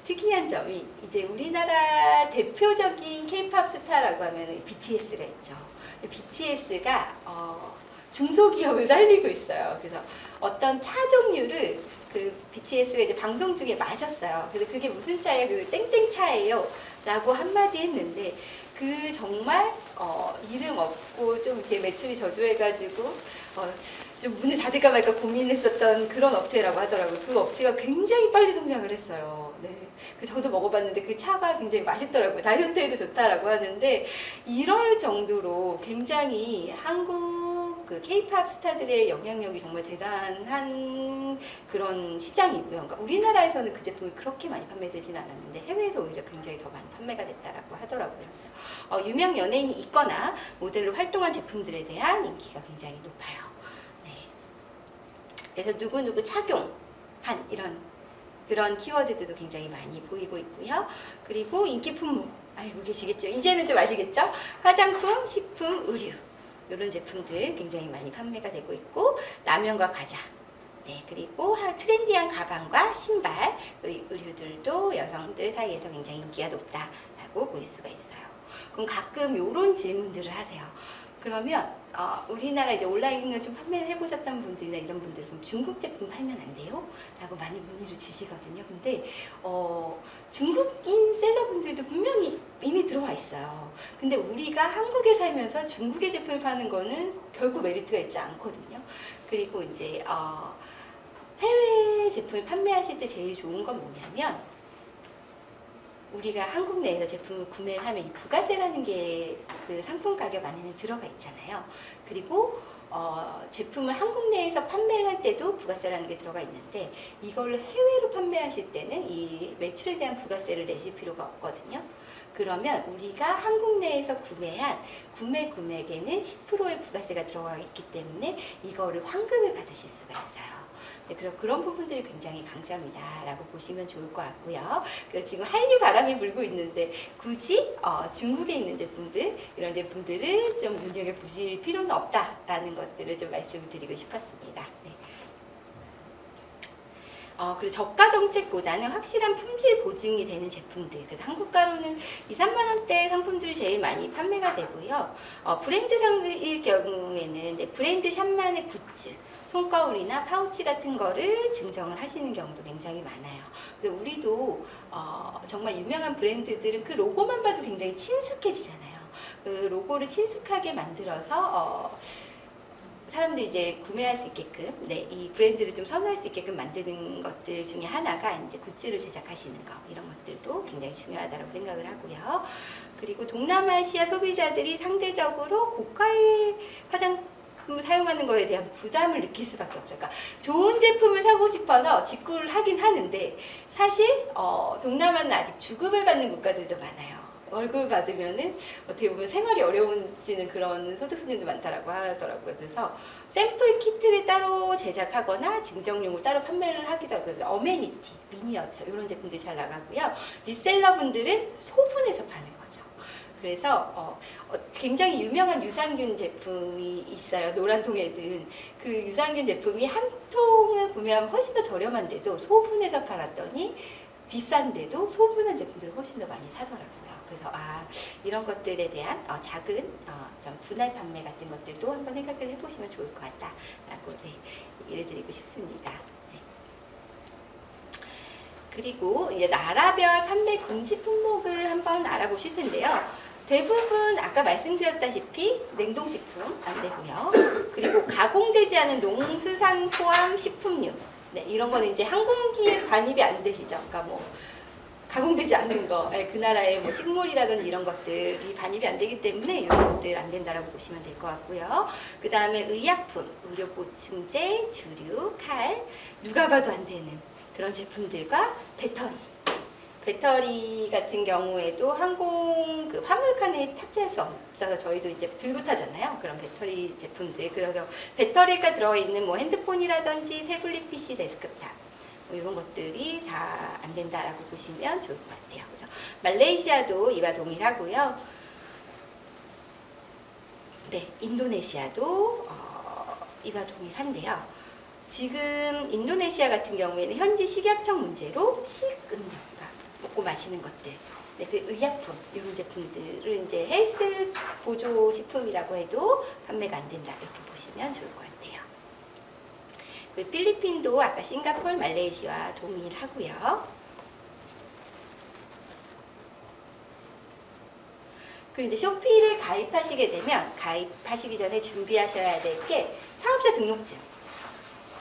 특이한 점이 이제 우리나라 대표적인 K-팝 스타라고 하면 BTS가 있죠. BTS가 중소기업을 살리고 있어요. 그래서 어떤 차 종류를 그 BTS가 이제 방송 중에 마셨어요. 그래서 그게 무슨 차예요? 그 땡땡차예요. 라고 한마디 했는데, 그 정말 이름 없고 좀 이렇게 매출이 저조해가지고 좀 문을 닫을까 말까 고민했었던 그런 업체라고 하더라고요. 그 업체가 굉장히 빨리 성장을 했어요. 네. 저도 먹어봤는데 그 차가 굉장히 맛있더라고요. 다이어트에도 좋다라고 하는데, 이럴 정도로 굉장히 한국 그 K-팝 스타들의 영향력이 정말 대단한 그런 시장이고요. 그러니까 우리나라에서는 그 제품이 그렇게 많이 판매되진 않았는데 해외에서 오히려 굉장히 더 많이 판매가 됐다라고 하더라고요. 유명 연예인이 있거나 모델로 활동한 제품들에 대한 인기가 굉장히 높아요. 네. 그래서 누구누구 착용한 그런 키워드들도 굉장히 많이 보이고 있고요. 그리고 인기 품목, 알고 계시겠죠? 이제는 좀 아시겠죠? 화장품, 식품, 의류, 이런 제품들 굉장히 많이 판매가 되고 있고, 라면과 과자, 네, 그리고 트렌디한 가방과 신발, 의류들도 여성들 사이에서 굉장히 인기가 높다라고 볼 수가 있어요. 그럼 가끔 이런 질문들을 하세요. 그러면 우리나라 이제 온라인을 좀 판매를 해보셨던 분들이나 이런 분들 좀 중국 제품 팔면 안 돼요? 라고 많이 문의를 주시거든요. 근데 중국인 셀러분들도 분명히 이미 들어와 있어요. 근데 우리가 한국에 살면서 중국의 제품을 파는 거는 결국 메리트가 있지 않거든요. 그리고 이제 해외 제품을 판매하실 때 제일 좋은 건 뭐냐면, 우리가 한국 내에서 제품을 구매를 하면 이 부가세라는 게 그 상품 가격 안에는 들어가 있잖아요. 그리고 제품을 한국 내에서 판매를 할 때도 부가세라는 게 들어가 있는데, 이걸 해외로 판매하실 때는 이 매출에 대한 부가세를 내실 필요가 없거든요. 그러면 우리가 한국 내에서 구매한 구매 금액에는 10%의 부가세가 들어가 있기 때문에 이거를 환급을 받으실 수가 있어요. 네, 그런 부분들이 굉장히 강점이다라고 보시면 좋을 것 같고요. 지금 한류 바람이 불고 있는데 굳이 중국에 있는 제품들, 이런 제품들을 좀 눈여겨보실 필요는 없다라는 것들을 좀 말씀을 드리고 싶었습니다. 네. 그리고 저가 정책보다는 확실한 품질 보증이 되는 제품들, 그래서 한국가로는 2, 3만 원대 상품들이 제일 많이 판매가 되고요. 브랜드상일 경우에는 브랜드 샵만의 굿즈, 손거울이나 파우치 같은 거를 증정을 하시는 경우도 굉장히 많아요. 근데 우리도 정말 유명한 브랜드들은 그 로고만 봐도 굉장히 친숙해지잖아요. 그 로고를 친숙하게 만들어서 사람들이 이제 구매할 수 있게끔, 네, 이 브랜드를 좀 선호할 수 있게끔 만드는 것들 중에 하나가 이제 굿즈를 제작하시는 거, 이런 것들도 굉장히 중요하다고 생각을 하고요. 그리고 동남아시아 소비자들이 상대적으로 고가의 화장품을 사용하는 거에 대한 부담을 느낄 수밖에 없어요. 그러니까 좋은 제품을 사고 싶어서 직구를 하긴 하는데, 사실 동남아는 아직 주급을 받는 국가들도 많아요. 월급을 받으면은 어떻게 보면 생활이 어려워지는 그런 소득 수준도 많다라고 하더라고요. 그래서 샘플 키트를 따로 제작하거나 증정용을 따로 판매를 하기도 하고, 어메니티, 미니어처 이런 제품들이 잘 나가고요. 리셀러 분들은 소분해서 파는 거죠. 그래서 굉장히 유명한 유산균 제품이 있어요. 노란 통에 든 그 유산균 제품이 한 통을 구매하면 훨씬 더 저렴한데도 소분해서 팔았더니 비싼데도 소분한 제품들을 훨씬 더 많이 사더라고요. 그래서 이런 것들에 대한 작은 이런 분할 판매 같은 것들도 한번 생각을 해보시면 좋을 것 같다라고 얘기를 드리고 싶습니다. 네. 그리고 이제 나라별 판매 금지 품목을 한번 알아보실 텐데요. 대부분 아까 말씀드렸다시피 냉동식품 안 되고요. 그리고 가공되지 않은 농수산 포함 식품류, 네, 이런 거는 이제 항공기에 반입이 안 되시죠. 그러니까 뭐 가공되지 않은 거, 그 나라의 뭐 식물이라든지 이런 것들이 반입이 안 되기 때문에 이런 것들 안 된다라고 보시면 될 것 같고요. 그 다음에 의약품, 의료보충제, 주류, 칼, 누가 봐도 안 되는 그런 제품들과 배터리, 배터리 같은 경우에도 항공 그 화물칸에 탑재할 수 없어서 저희도 이제 들고 타잖아요. 그런 배터리 제품들. 그래서 배터리가 들어있는 뭐 핸드폰이라든지 태블릿 PC, 데스크탑 뭐 이런 것들이 다 안 된다라고 보시면 좋을 것 같아요. 그래서 말레이시아도 이와 동일하고요. 네, 인도네시아도 이와 동일한데요. 지금 인도네시아 같은 경우에는 현지 식약청 문제로 식음료가 먹고 마시는 것들, 네, 그 의약품 이런 제품들은 이제 헬스 보조 식품이라고 해도 판매가 안 된다 이렇게 보시면 좋을 것 같아요. 그리고 필리핀도 아까 싱가포르, 말레이시아와 동일하고요. 그리고 이제 쇼피를 가입하시게 되면 가입하시기 전에 준비하셔야 될 게 사업자 등록증,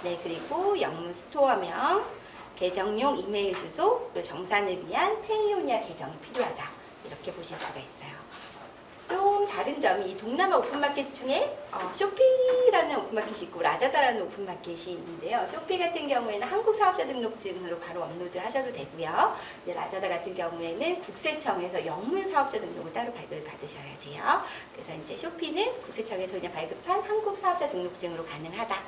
네, 그리고 영문 스토어명, 계정용 이메일 주소, 그리고 정산을 위한 페이오니아 계정이 필요하다 이렇게 보실 수가 있어요. 좀 다른 점이 이 동남아 오픈마켓 중에 쇼피라는 오픈마켓이 있고 라자다라는 오픈마켓이 있는데요. 쇼피 같은 경우에는 한국 사업자 등록증으로 바로 업로드 하셔도 되고요. 이제 라자다 같은 경우에는 국세청에서 영문 사업자 등록을 따로 발급을 받으셔야 돼요. 그래서 이제 쇼피는 국세청에서 그냥 발급한 한국 사업자 등록증으로 가능하다.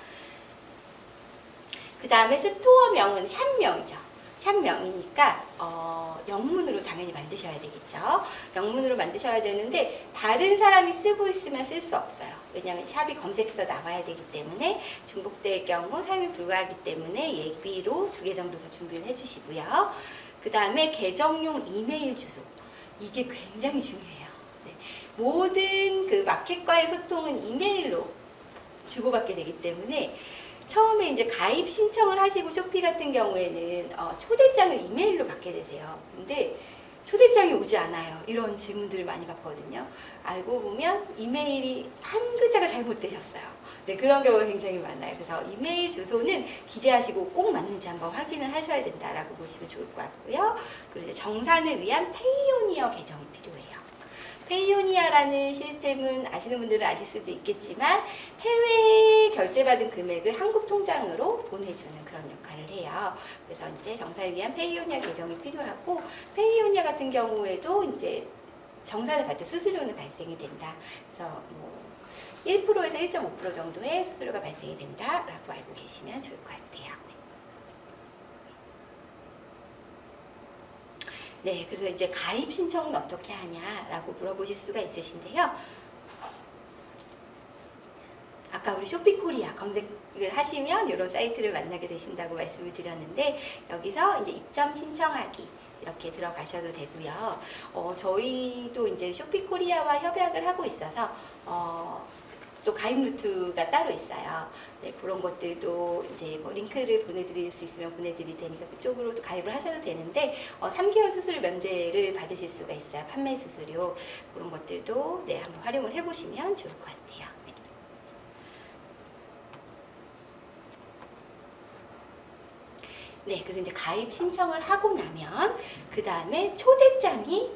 그 다음에 스토어명은 샵명이죠. 샵명이니까 영문으로 당연히 만드셔야 되겠죠. 영문으로 만드셔야 되는데 다른 사람이 쓰고 있으면 쓸 수 없어요. 왜냐하면 샵이 검색해서 나와야 되기 때문에 중복될 경우 사용이 불가하기 때문에 예비로 2개 정도 더 준비를 해주시고요. 그 다음에 계정용 이메일 주소. 이게 굉장히 중요해요. 네. 모든 그 마켓과의 소통은 이메일로 주고받게 되기 때문에 처음에 이제 가입 신청을 하시고 쇼피 같은 경우에는 초대장을 이메일로 받게 되세요. 근데 초대장이 오지 않아요. 이런 질문들을 많이 받거든요. 알고 보면 이메일이 한 글자가 잘못되셨어요. 네, 그런 경우가 굉장히 많아요. 그래서 이메일 주소는 기재하시고 꼭 맞는지 한번 확인을 하셔야 된다라고 보시면 좋을 것 같고요. 그리고 이제 정산을 위한 페이오니어 계정이 필요해요. 페이오니아라는 시스템은 아시는 분들은 아실 수도 있겠지만 해외에 결제받은 금액을 한국 통장으로 보내주는 그런 역할을 해요. 그래서 이제 정산을 위한 페이오니아 계정이 필요하고 페이오니아 같은 경우에도 이제 정산을 받을 때 수수료는 발생이 된다. 그래서 뭐 1%에서 1.5% 정도의 수수료가 발생이 된다라고 알고 계시면 좋을 것 같아요. 네, 그래서 이제 가입 신청은 어떻게 하냐라고 물어보실 수가 있으신데요. 아까 우리 쇼피코리아 검색을 하시면 이런 사이트를 만나게 되신다고 말씀을 드렸는데 여기서 이제 입점 신청하기 이렇게 들어가셔도 되고요. 저희도 이제 쇼피코리아와 협약을 하고 있어서 또 가입 루트가 따로 있어요. 네, 그런 것들도 이제 뭐 링크를 보내드릴 수 있으면 보내드릴 테니까 그쪽으로도 가입을 하셔도 되는데 3개월 수수료 면제를 받으실 수가 있어요. 판매 수수료 그런 것들도 네, 한번 활용을 해보시면 좋을 것 같아요. 네, 그래서 이제 가입 신청을 하고 나면 그 다음에 초대장이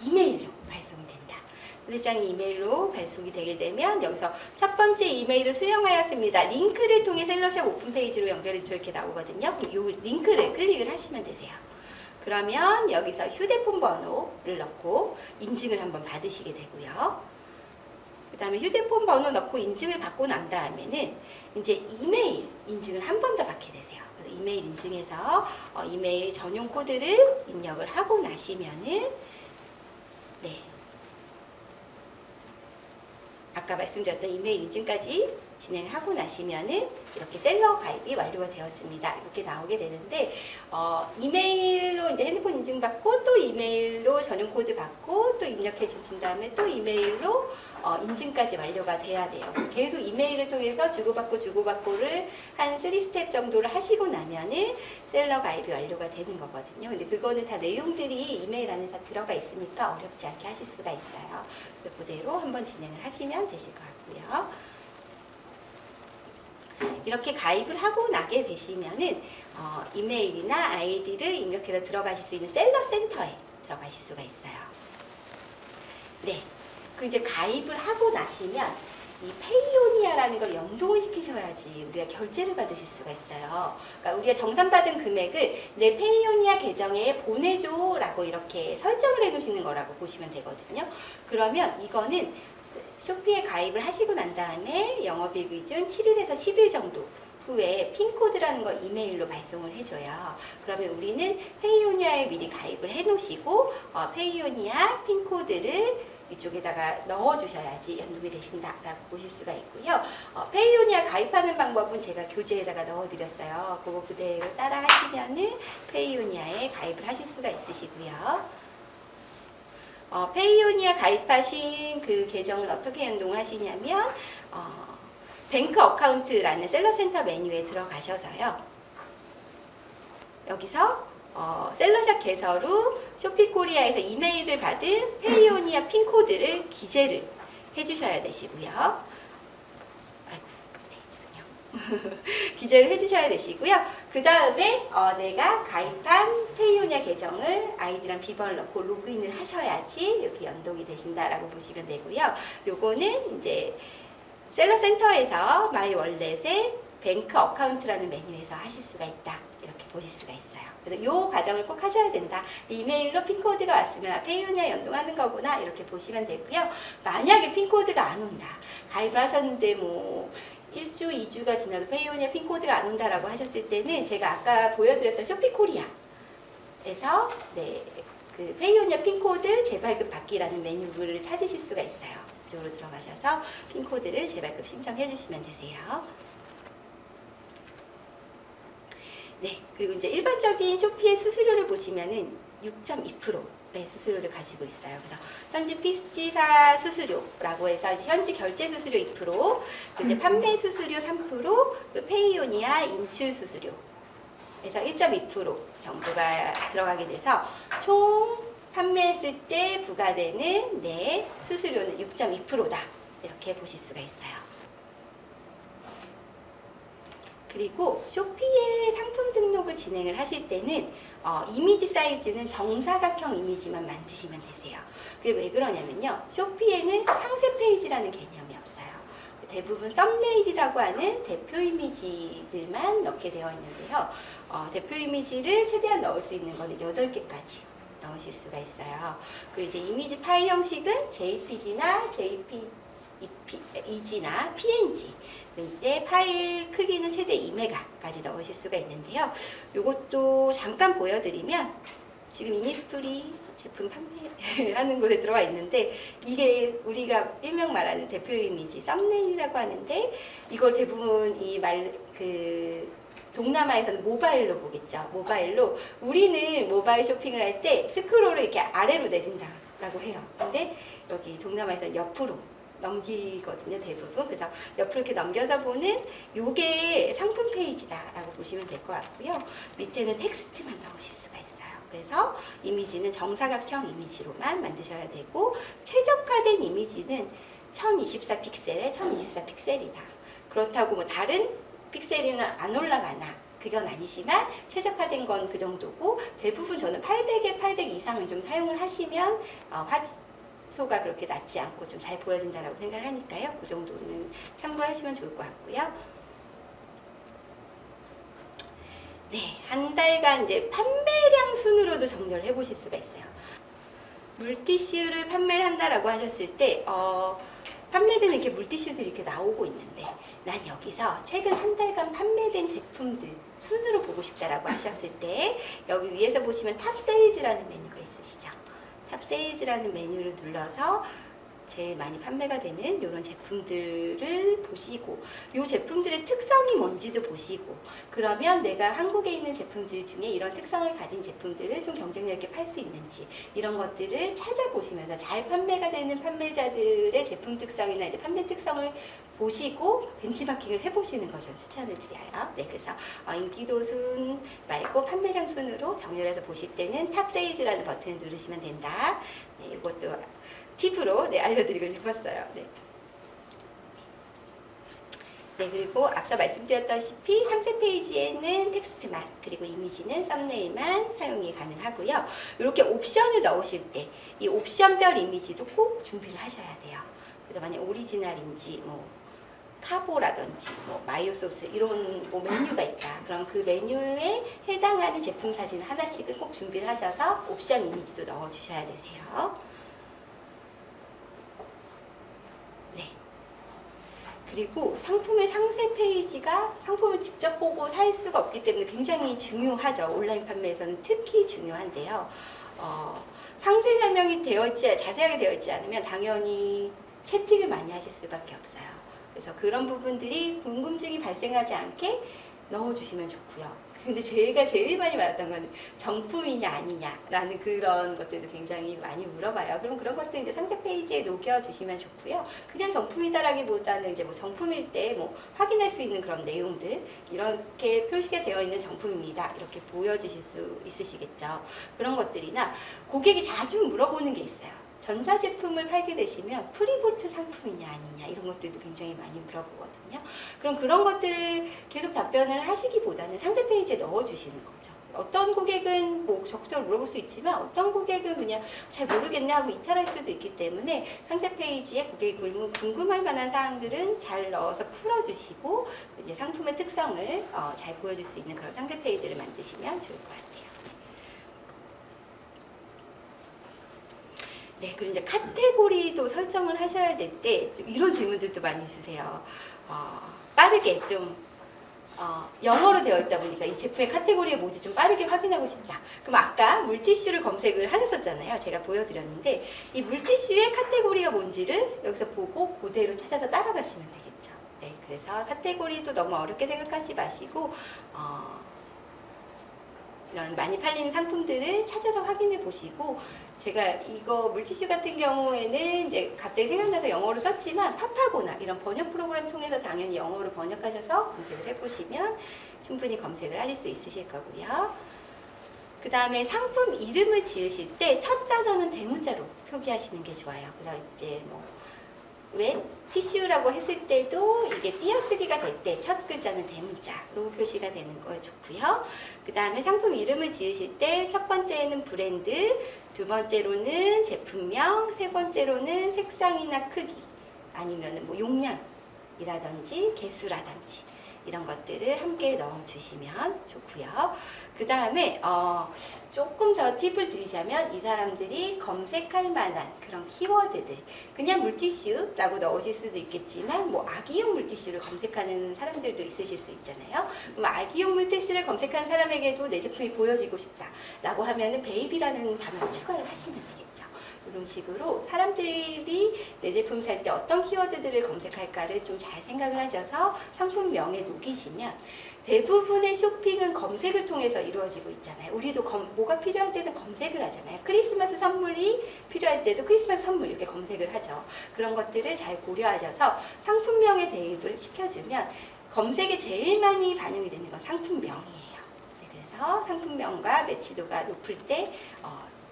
이메일로 발송이 됩니다. 초대장이 이메일로 발송이 되게 되면 여기서 첫 번째 이메일을 수령하였습니다. 링크를 통해 셀러샵 오픈 페이지로 연결해 주셔서 이렇게 나오거든요. 그럼 이 링크를 클릭을 하시면 되세요. 그러면 여기서 휴대폰 번호를 넣고 인증을 한번 받으시게 되고요. 그 다음에 휴대폰 번호 넣고 인증을 받고 난 다음에는 이제 이메일 인증을 한 번 더 받게 되세요. 그래서 이메일 인증해서 이메일 전용 코드를 입력을 하고 나시면은 네. 아까 말씀드렸던 이메일 인증까지 진행을 하고 나시면은 이렇게 셀러 가입이 완료가 되었습니다. 이렇게 나오게 되는데 이메일로 이제 핸드폰 인증 받고 또 이메일로 전용 코드 받고 또 입력해 주신 다음에 또 이메일로 인증까지 완료가 돼야 돼요. 계속 이메일을 통해서 주고받고를 한 3스텝 정도를 하시고 나면은 셀러 가입이 완료가 되는 거거든요. 근데 그거는 다 내용들이 이메일 안에 다 들어가 있으니까 어렵지 않게 하실 수가 있어요. 그대로 한번 진행을 하시면 되실 것 같고요. 이렇게 가입을 하고 나게 되시면은 이메일이나 아이디를 입력해서 들어가실 수 있는 셀러 센터에 들어가실 수가 있어요. 네. 그 이제 가입을 하고 나시면 이 페이오니아라는 걸 연동을 시키셔야지 우리가 결제를 받으실 수가 있어요. 그러니까 우리가 정산받은 금액을 내 페이오니아 계정에 보내줘라고 이렇게 설정을 해두시는 거라고 보시면 되거든요. 그러면 이거는 쇼피에 가입을 하시고 난 다음에 영업일 기준 7일에서 10일 정도 후에 핀코드라는 걸 이메일로 발송을 해줘요. 그러면 우리는 페이오니아에 미리 가입을 해놓으시고 페이오니아 핀코드를 이쪽에다가 넣어주셔야지 연동이 되신다라고 보실 수가 있고요. 페이오니아 가입하는 방법은 제가 교재에다가 넣어드렸어요. 그거 그대로 따라 하시면은 페이오니아에 가입을 하실 수가 있으시고요. 페이오니아 가입하신 그 계정은 어떻게 연동을 하시냐면 뱅크 어카운트라는 셀러센터 메뉴에 들어가셔서요. 여기서 셀러샵 개설 후 쇼피코리아에서 이메일을 받은 페이오니아 핀코드를 기재를 해주셔야 되시고요. 아이고, 네, 죄송해요. 기재를 해주셔야 되시고요. 그 다음에 내가 가입한 페이오니아 계정을 아이디랑 비번을 넣고 로그인을 하셔야지 이렇게 연동이 되신다라고 보시면 되고요. 요거는 이제 셀러센터에서 마이 월렛의 뱅크 어카운트라는 메뉴에서 하실 수가 있다. 이렇게 보실 수가 있어요. 그래서 이 과정을 꼭 하셔야 된다. 이메일로 핀코드가 왔으면 페이오니아 연동하는 거구나. 이렇게 보시면 되고요. 만약에 핀코드가 안 온다. 가입을 하셨는데 뭐 1주, 2주가 지나도 페이오니아 핀코드가 안 온다라고 하셨을 때는 제가 아까 보여드렸던 쇼피코리아에서 그 페이오니아 핀코드 재발급 받기라는 메뉴를 찾으실 수가 있어요. 이쪽으로 들어가셔서 핀코드를 재발급 신청해 주시면 되세요. 네, 그리고 이제 일반적인 쇼피의 수수료를 보시면은 6.2%의 수수료를 가지고 있어요. 그래서 현지 피지사 수수료라고 해서 이제 현지 결제 수수료 2%, 그리고 이제 판매 수수료 3%, 그 페이오니아 인출 수수료 그래서 1.2% 정도가 들어가게 돼서 총 판매했을 때 부과되는 수수료는 6.2%다. 이렇게 보실 수가 있어요. 그리고 쇼피의 상품 등록을 진행을 하실 때는 이미지 사이즈는 정사각형 이미지만 만드시면 되세요. 그게 왜 그러냐면요. 쇼피에는 상세 페이지라는 개념이 없어요. 대부분 썸네일이라고 하는 대표 이미지들만 넣게 되어 있는데요. 대표 이미지를 최대한 넣을 수 있는 거는 8개까지 넣으실 수가 있어요. 그리고 이제 이미지 파일 형식은 JPG나 JPEG나 PNG. 이제 파일 크기는 최대 2메가까지 넣으실 수가 있는데요. 이것도 잠깐 보여드리면 지금 이니스프리 제품 판매하는 곳에 들어와 있는데 이게 우리가 일명 말하는 대표 이미지 썸네일이라고 하는데 이걸 대부분 동남아에서는 모바일로 보겠죠. 모바일로 우리는 모바일 쇼핑을 할 때 스크롤을 이렇게 아래로 내린다라고 해요. 근데 여기 동남아에서는 옆으로 넘기거든요, 대부분. 그래서 옆으로 이렇게 넘겨서 보는 요게 상품 페이지다라고 보시면 될 것 같고요. 밑에는 텍스트만 넣으실 수가 있어요. 그래서 이미지는 정사각형 이미지로만 만드셔야 되고 최적화된 이미지는 1024 픽셀에 1024 픽셀이다. 그렇다고 뭐 다른 픽셀이는 안 올라가나 그건 아니지만 최적화된 건 그 정도고 대부분 저는 800에 800 이상을 좀 사용을 하시면 화소가 그렇게 낮지 않고 좀 잘 보여진다라고 생각을 하니까요. 그 정도는 참고를 하시면 좋을 것 같고요. 네, 한 달간 이제 판매량 순으로도 정렬을 해보실 수가 있어요. 물티슈를 판매를 한다라고 하셨을 때 판매되는 이렇게 물티슈들이 이렇게 나오고 있는데 난 여기서 최근 한 달간 판매된 제품들 순으로 보고 싶다라고 하셨을 때 여기 위에서 보시면 탑 세일즈라는 메뉴가 있으시죠. 탑 세일즈라는 메뉴를 눌러서 제일 많이 판매가 되는 이런 제품들을 보시고 이 제품들의 특성이 뭔지도 보시고 그러면 내가 한국에 있는 제품들 중에 이런 특성을 가진 제품들을 좀 경쟁력 있게 팔 수 있는지 이런 것들을 찾아보시면서 잘 판매가 되는 판매자들의 제품 특성이나 이제 판매 특성을 보시고 벤치마킹을 해보시는 것을 추천을 드려요. 네, 그래서 인기도 순 말고 판매량 순으로 정렬해서 보실 때는 탑 세일즈라는 버튼을 누르시면 된다. 네, 이것도 팁으로 알려드리고 싶었어요. 네. 네, 그리고 앞서 말씀드렸다시피 상세 페이지에는 텍스트만 그리고 이미지는 썸네일만 사용이 가능하고요. 이렇게 옵션을 넣으실 때 이 옵션별 이미지도 꼭 준비를 하셔야 돼요. 그래서 만약 오리지널인지 뭐 카보라든지 뭐 마요 소스 이런 뭐 메뉴가 있다. 그럼 그 메뉴에 해당하는 제품 사진 하나씩은 꼭 준비를 하셔서 옵션 이미지도 넣어 주셔야 되세요. 네. 그리고 상품의 상세 페이지가 상품을 직접 보고 살 수가 없기 때문에 굉장히 중요하죠. 온라인 판매에서는 특히 중요한데요. 상세 설명이 자세하게 되어 있지 않으면 당연히 채팅을 많이 하실 수밖에 없어요. 그래서 그런 부분들이 궁금증이 발생하지 않게 넣어주시면 좋고요. 근데 제가 제일 많이 받았던 건 정품이냐 아니냐라는 그런 것들도 굉장히 많이 물어봐요. 그럼 그런 것들 이제 상세 페이지에 녹여주시면 좋고요. 그냥 정품이다라기보다는 이제 뭐 정품일 때 뭐 확인할 수 있는 그런 내용들 이렇게 표시가 되어 있는 정품입니다. 이렇게 보여주실 수 있으시겠죠. 그런 것들이나 고객이 자주 물어보는 게 있어요. 전자제품을 팔게 되시면 프리볼트 상품이냐 아니냐 이런 것들도 굉장히 많이 물어보거든요. 그럼 그런 것들을 계속 답변을 하시기보다는 상세 페이지에 넣어주시는 거죠. 어떤 고객은 뭐 적극적으로 물어볼 수 있지만 어떤 고객은 그냥 잘 모르겠네 하고 이탈할 수도 있기 때문에 상세 페이지에 고객이 궁금할 만한 사항들은 잘 넣어서 풀어주시고 이제 상품의 특성을 잘 보여줄 수 있는 그런 상세 페이지를 만드시면 좋을 것 같아요. 네, 그리고 이제 카테고리도 설정을 하셔야 될 때 이런 질문들도 많이 주세요. 빠르게 좀 영어로 되어 있다 보니까 이 제품의 카테고리가 뭐지 좀 빠르게 확인하고 싶다. 그럼 아까 물티슈를 검색을 하셨었잖아요. 제가 보여드렸는데 이 물티슈의 카테고리가 뭔지를 여기서 보고 그대로 찾아서 따라가시면 되겠죠. 네, 그래서 카테고리도 너무 어렵게 생각하지 마시고 이런 많이 팔리는 상품들을 찾아서 확인해 보시고 제가 이거 물티슈 같은 경우에는 이제 갑자기 생각나서 영어로 썼지만 파파고나 이런 번역 프로그램 통해서 당연히 영어로 번역하셔서 검색을 해보시면 충분히 검색을 하실 수 있으실 거고요. 그 다음에 상품 이름을 지으실 때 첫 단어는 대문자로 표기하시는 게 좋아요. 그래서 이제 뭐 왜 티슈라고 했을 때도 이게 띄어쓰기가 될 때 첫 글자는 대문자로 표시가 되는 거 좋고요. 그 다음에 상품 이름을 지으실 때 첫 번째는 브랜드, 두 번째로는 제품명, 세 번째로는 색상이나 크기 아니면 뭐 용량이라든지 개수라든지 이런 것들을 함께 넣어주시면 좋고요. 그 다음에 조금 더 팁을 드리자면 이 사람들이 검색할 만한 그런 키워드들 그냥 물티슈라고 넣으실 수도 있겠지만 뭐 아기용 물티슈를 검색하는 사람들도 있으실 수 있잖아요. 그럼 아기용 물티슈를 검색하는 사람에게도 내 제품이 보여지고 싶다 라고 하면은 베이비라는 단어를 추가를 하시면 되겠죠. 이런 식으로 사람들이 내 제품 살 때 어떤 키워드들을 검색할까를 좀 잘 생각을 하셔서 상품명에 녹이시면 대부분의 쇼핑은 검색을 통해서 이루어지고 있잖아요. 우리도 뭐가 필요할 때는 검색을 하잖아요. 크리스마스 선물이 필요할 때도 크리스마스 선물 이렇게 검색을 하죠. 그런 것들을 잘 고려하셔서 상품명에 대입을 시켜주면 검색에 제일 많이 반영이 되는 건 상품명이에요. 네, 그래서 상품명과 매치도가 높을 때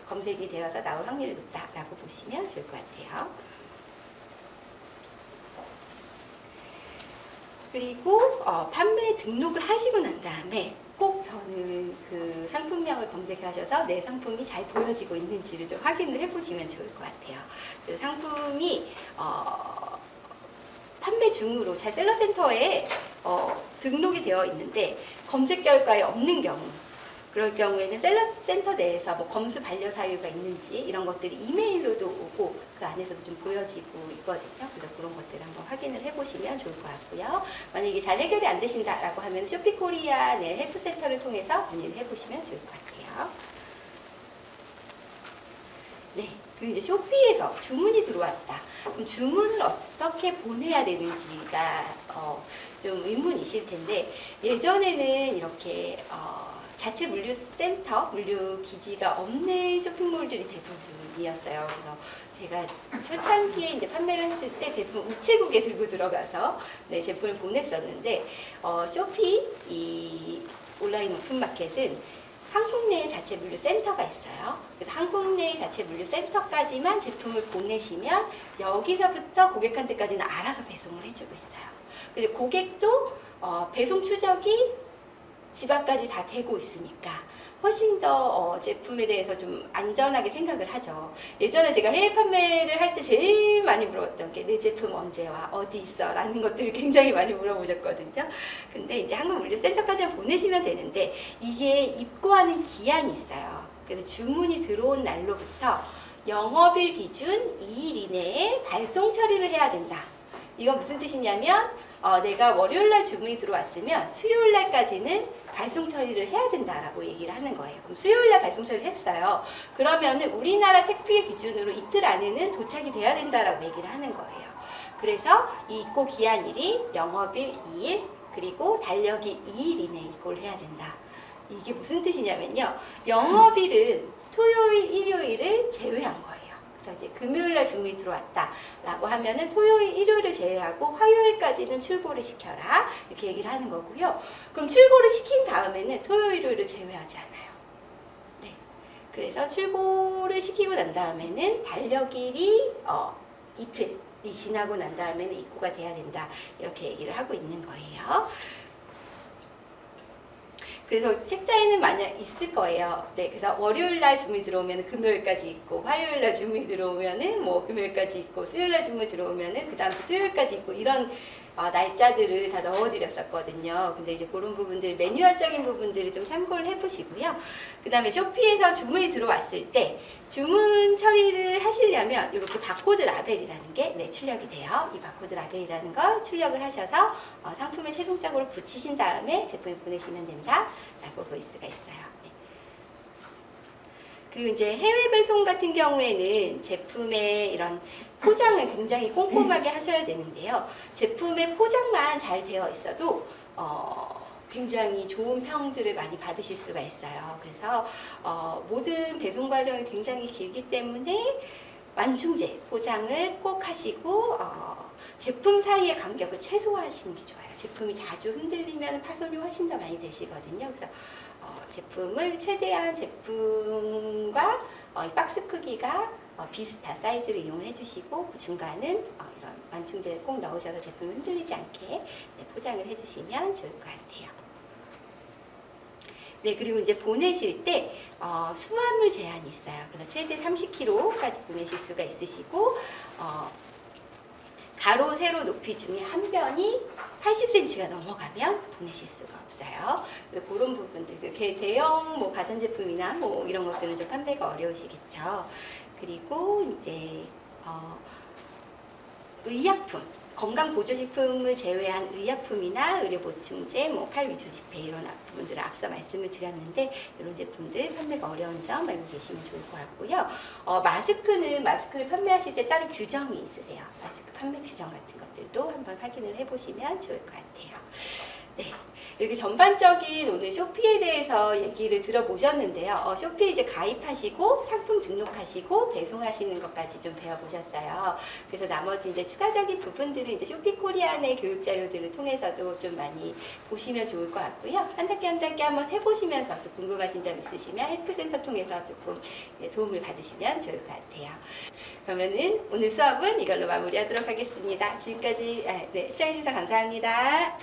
검색이 되어서 나올 확률이 높다라고 보시면 좋을 것 같아요. 그리고 판매 등록을 하시고 난 다음에 꼭 저는 그 상품명을 검색하셔서 내 상품이 잘 보여지고 있는지를 좀 확인을 해보시면 좋을 것 같아요. 그 상품이 판매 중으로 잘 셀러센터에 등록이 되어 있는데 검색 결과에 없는 경우 그럴 경우에는 셀러센터 내에서 뭐 검수 반려 사유가 있는지 이런 것들이 이메일로도 오고 그 안에서도 좀 보여지고 있거든요. 그래서 그런 것들을 한번 확인을 해보시면 좋을 것 같고요. 만약에 이게 잘 해결이 안 되신다라고 하면 쇼피코리아 내 헬프센터를 통해서 문의를 해보시면 좋을 것 같아요. 네, 그리고 이제 쇼피에서 주문이 들어왔다. 그럼 주문을 어떻게 보내야 되는지가 좀 의문이실 텐데 예전에는 이렇게 자체 물류센터, 물류 기지가 없는 쇼핑몰들이 대부분이었어요. 그래서 제가 초창기에 이제 판매를 했을 때 대부분 우체국에 들고 들어가서 네, 제품을 보냈었는데 쇼피 이 온라인 오픈마켓은 한국 내에 자체 물류센터가 있어요. 그래서 한국 내에 자체 물류센터까지만 제품을 보내시면 여기서부터 고객한테까지는 알아서 배송을 해주고 있어요. 그래서 고객도 배송 추적이 집 앞까지 다 되고 있으니까 훨씬 더 제품에 대해서 좀 안전하게 생각을 하죠. 예전에 제가 해외 판매를 할 때 제일 많이 물어봤던 게 내 제품 언제 와? 어디 있어? 라는 것들을 굉장히 많이 물어보셨거든요. 근데 이제 한국물류센터까지 보내시면 되는데 이게 입고하는 기한이 있어요. 그래서 주문이 들어온 날로부터 영업일 기준 2일 이내에 발송 처리를 해야 된다. 이건 무슨 뜻이냐면 내가 월요일날 주문이 들어왔으면 수요일날까지는 발송 처리를 해야 된다라고 얘기를 하는 거예요. 그럼 수요일날 발송 처리를 했어요. 그러면은 우리나라 택배 기준으로 이틀 안에는 도착이 돼야 된다라고 얘기를 하는 거예요. 그래서 이 입고 기한일이 영업일 2일 그리고 달력이 2일 이내에 입고를 해야 된다. 이게 무슨 뜻이냐면요. 영업일은 토요일, 일요일을 제외한 거예요. 그래서 이제 금요일날 주문이 들어왔다라고 하면은 토요일, 일요일을 제외하고 화요일까지는 출고를 시켜라 이렇게 얘기를 하는 거고요. 그럼 출고를 시킨 다음에는 토요일, 일요일을 제외하지 않아요. 네. 그래서 출고를 시키고 난 다음에는 달력일이 이틀이 지나고 난 다음에는 입고가 돼야 된다 이렇게 얘기를 하고 있는 거예요. 그래서 책자에는 만약 있을 거예요. 네, 그래서 월요일날 주문이 들어오면 금요일까지 있고, 화요일날 주문이 들어오면은 뭐 금요일까지 있고, 수요일날 주문이 들어오면은 그 다음 주 수요일까지 있고 이런 날짜들을 다 넣어드렸었거든요. 근데 이제 그런 부분들, 매뉴얼적인 부분들을 좀 참고를 해보시고요. 그 다음에 쇼피에서 주문이 들어왔을 때 주문 처리를 하시려면 이렇게 바코드 라벨이라는 게 출력이 돼요. 이 바코드 라벨이라는 걸 출력을 하셔서 상품에 최종적으로 붙이신 다음에 제품을 보내시면 된다라고 볼 수가 있어요. 네. 그리고 이제 해외 배송 같은 경우에는 제품의 이런 포장을 굉장히 꼼꼼하게 하셔야 되는데요. 제품의 포장만 잘 되어 있어도 굉장히 좋은 평들을 많이 받으실 수가 있어요. 그래서 모든 배송 과정이 굉장히 길기 때문에 완충제 포장을 꼭 하시고 제품 사이의 간격을 최소화하시는 게 좋아요. 제품이 자주 흔들리면 파손이 훨씬 더 많이 되시거든요. 그래서 제품을 최대한 제품과 박스 크기가 비슷한 사이즈를 이용해 주시고 그 중간은 이런 완충제를 꼭 넣으셔서 제품이 흔들리지 않게 포장을 해주시면 좋을 것 같아요. 네, 그리고 이제 보내실 때 수화물 제한이 있어요. 그래서 최대 30kg까지 보내실 수가 있으시고 가로, 세로 높이 중에 한 변이 80cm가 넘어가면 보내실 수가 없어요. 그런 부분들, 대형 뭐 가전제품이나 뭐 이런 것들은 좀 판매가 어려우시겠죠. 그리고 이제 의약품, 건강보조식품을 제외한 의약품이나 의료보충제, 뭐 칼위조지폐 이런 부분들을 앞서 말씀을 드렸는데 이런 제품들 판매가 어려운 점 알고 계시면 좋을 것 같고요. 마스크를 판매하실 때 따로 규정이 있으세요. 마스크 판매 규정 같은 것들도 한번 확인을 해보시면 좋을 것 같아요. 네. 이렇게 전반적인 오늘 쇼피에 대해서 얘기를 들어보셨는데요. 쇼피에 이제 가입하시고 상품 등록하시고 배송하시는 것까지 좀 배워보셨어요. 그래서 나머지 이제 추가적인 부분들은 이제 쇼피 코리안의 교육 자료들을 통해서도 좀 많이 보시면 좋을 것 같고요. 한 단계 한 단계 한번 해보시면서 또 궁금하신 점 있으시면 헬프센터 통해서 조금 도움을 받으시면 좋을 것 같아요. 그러면은 오늘 수업은 이걸로 마무리하도록 하겠습니다. 지금까지 시청해주셔서 감사합니다.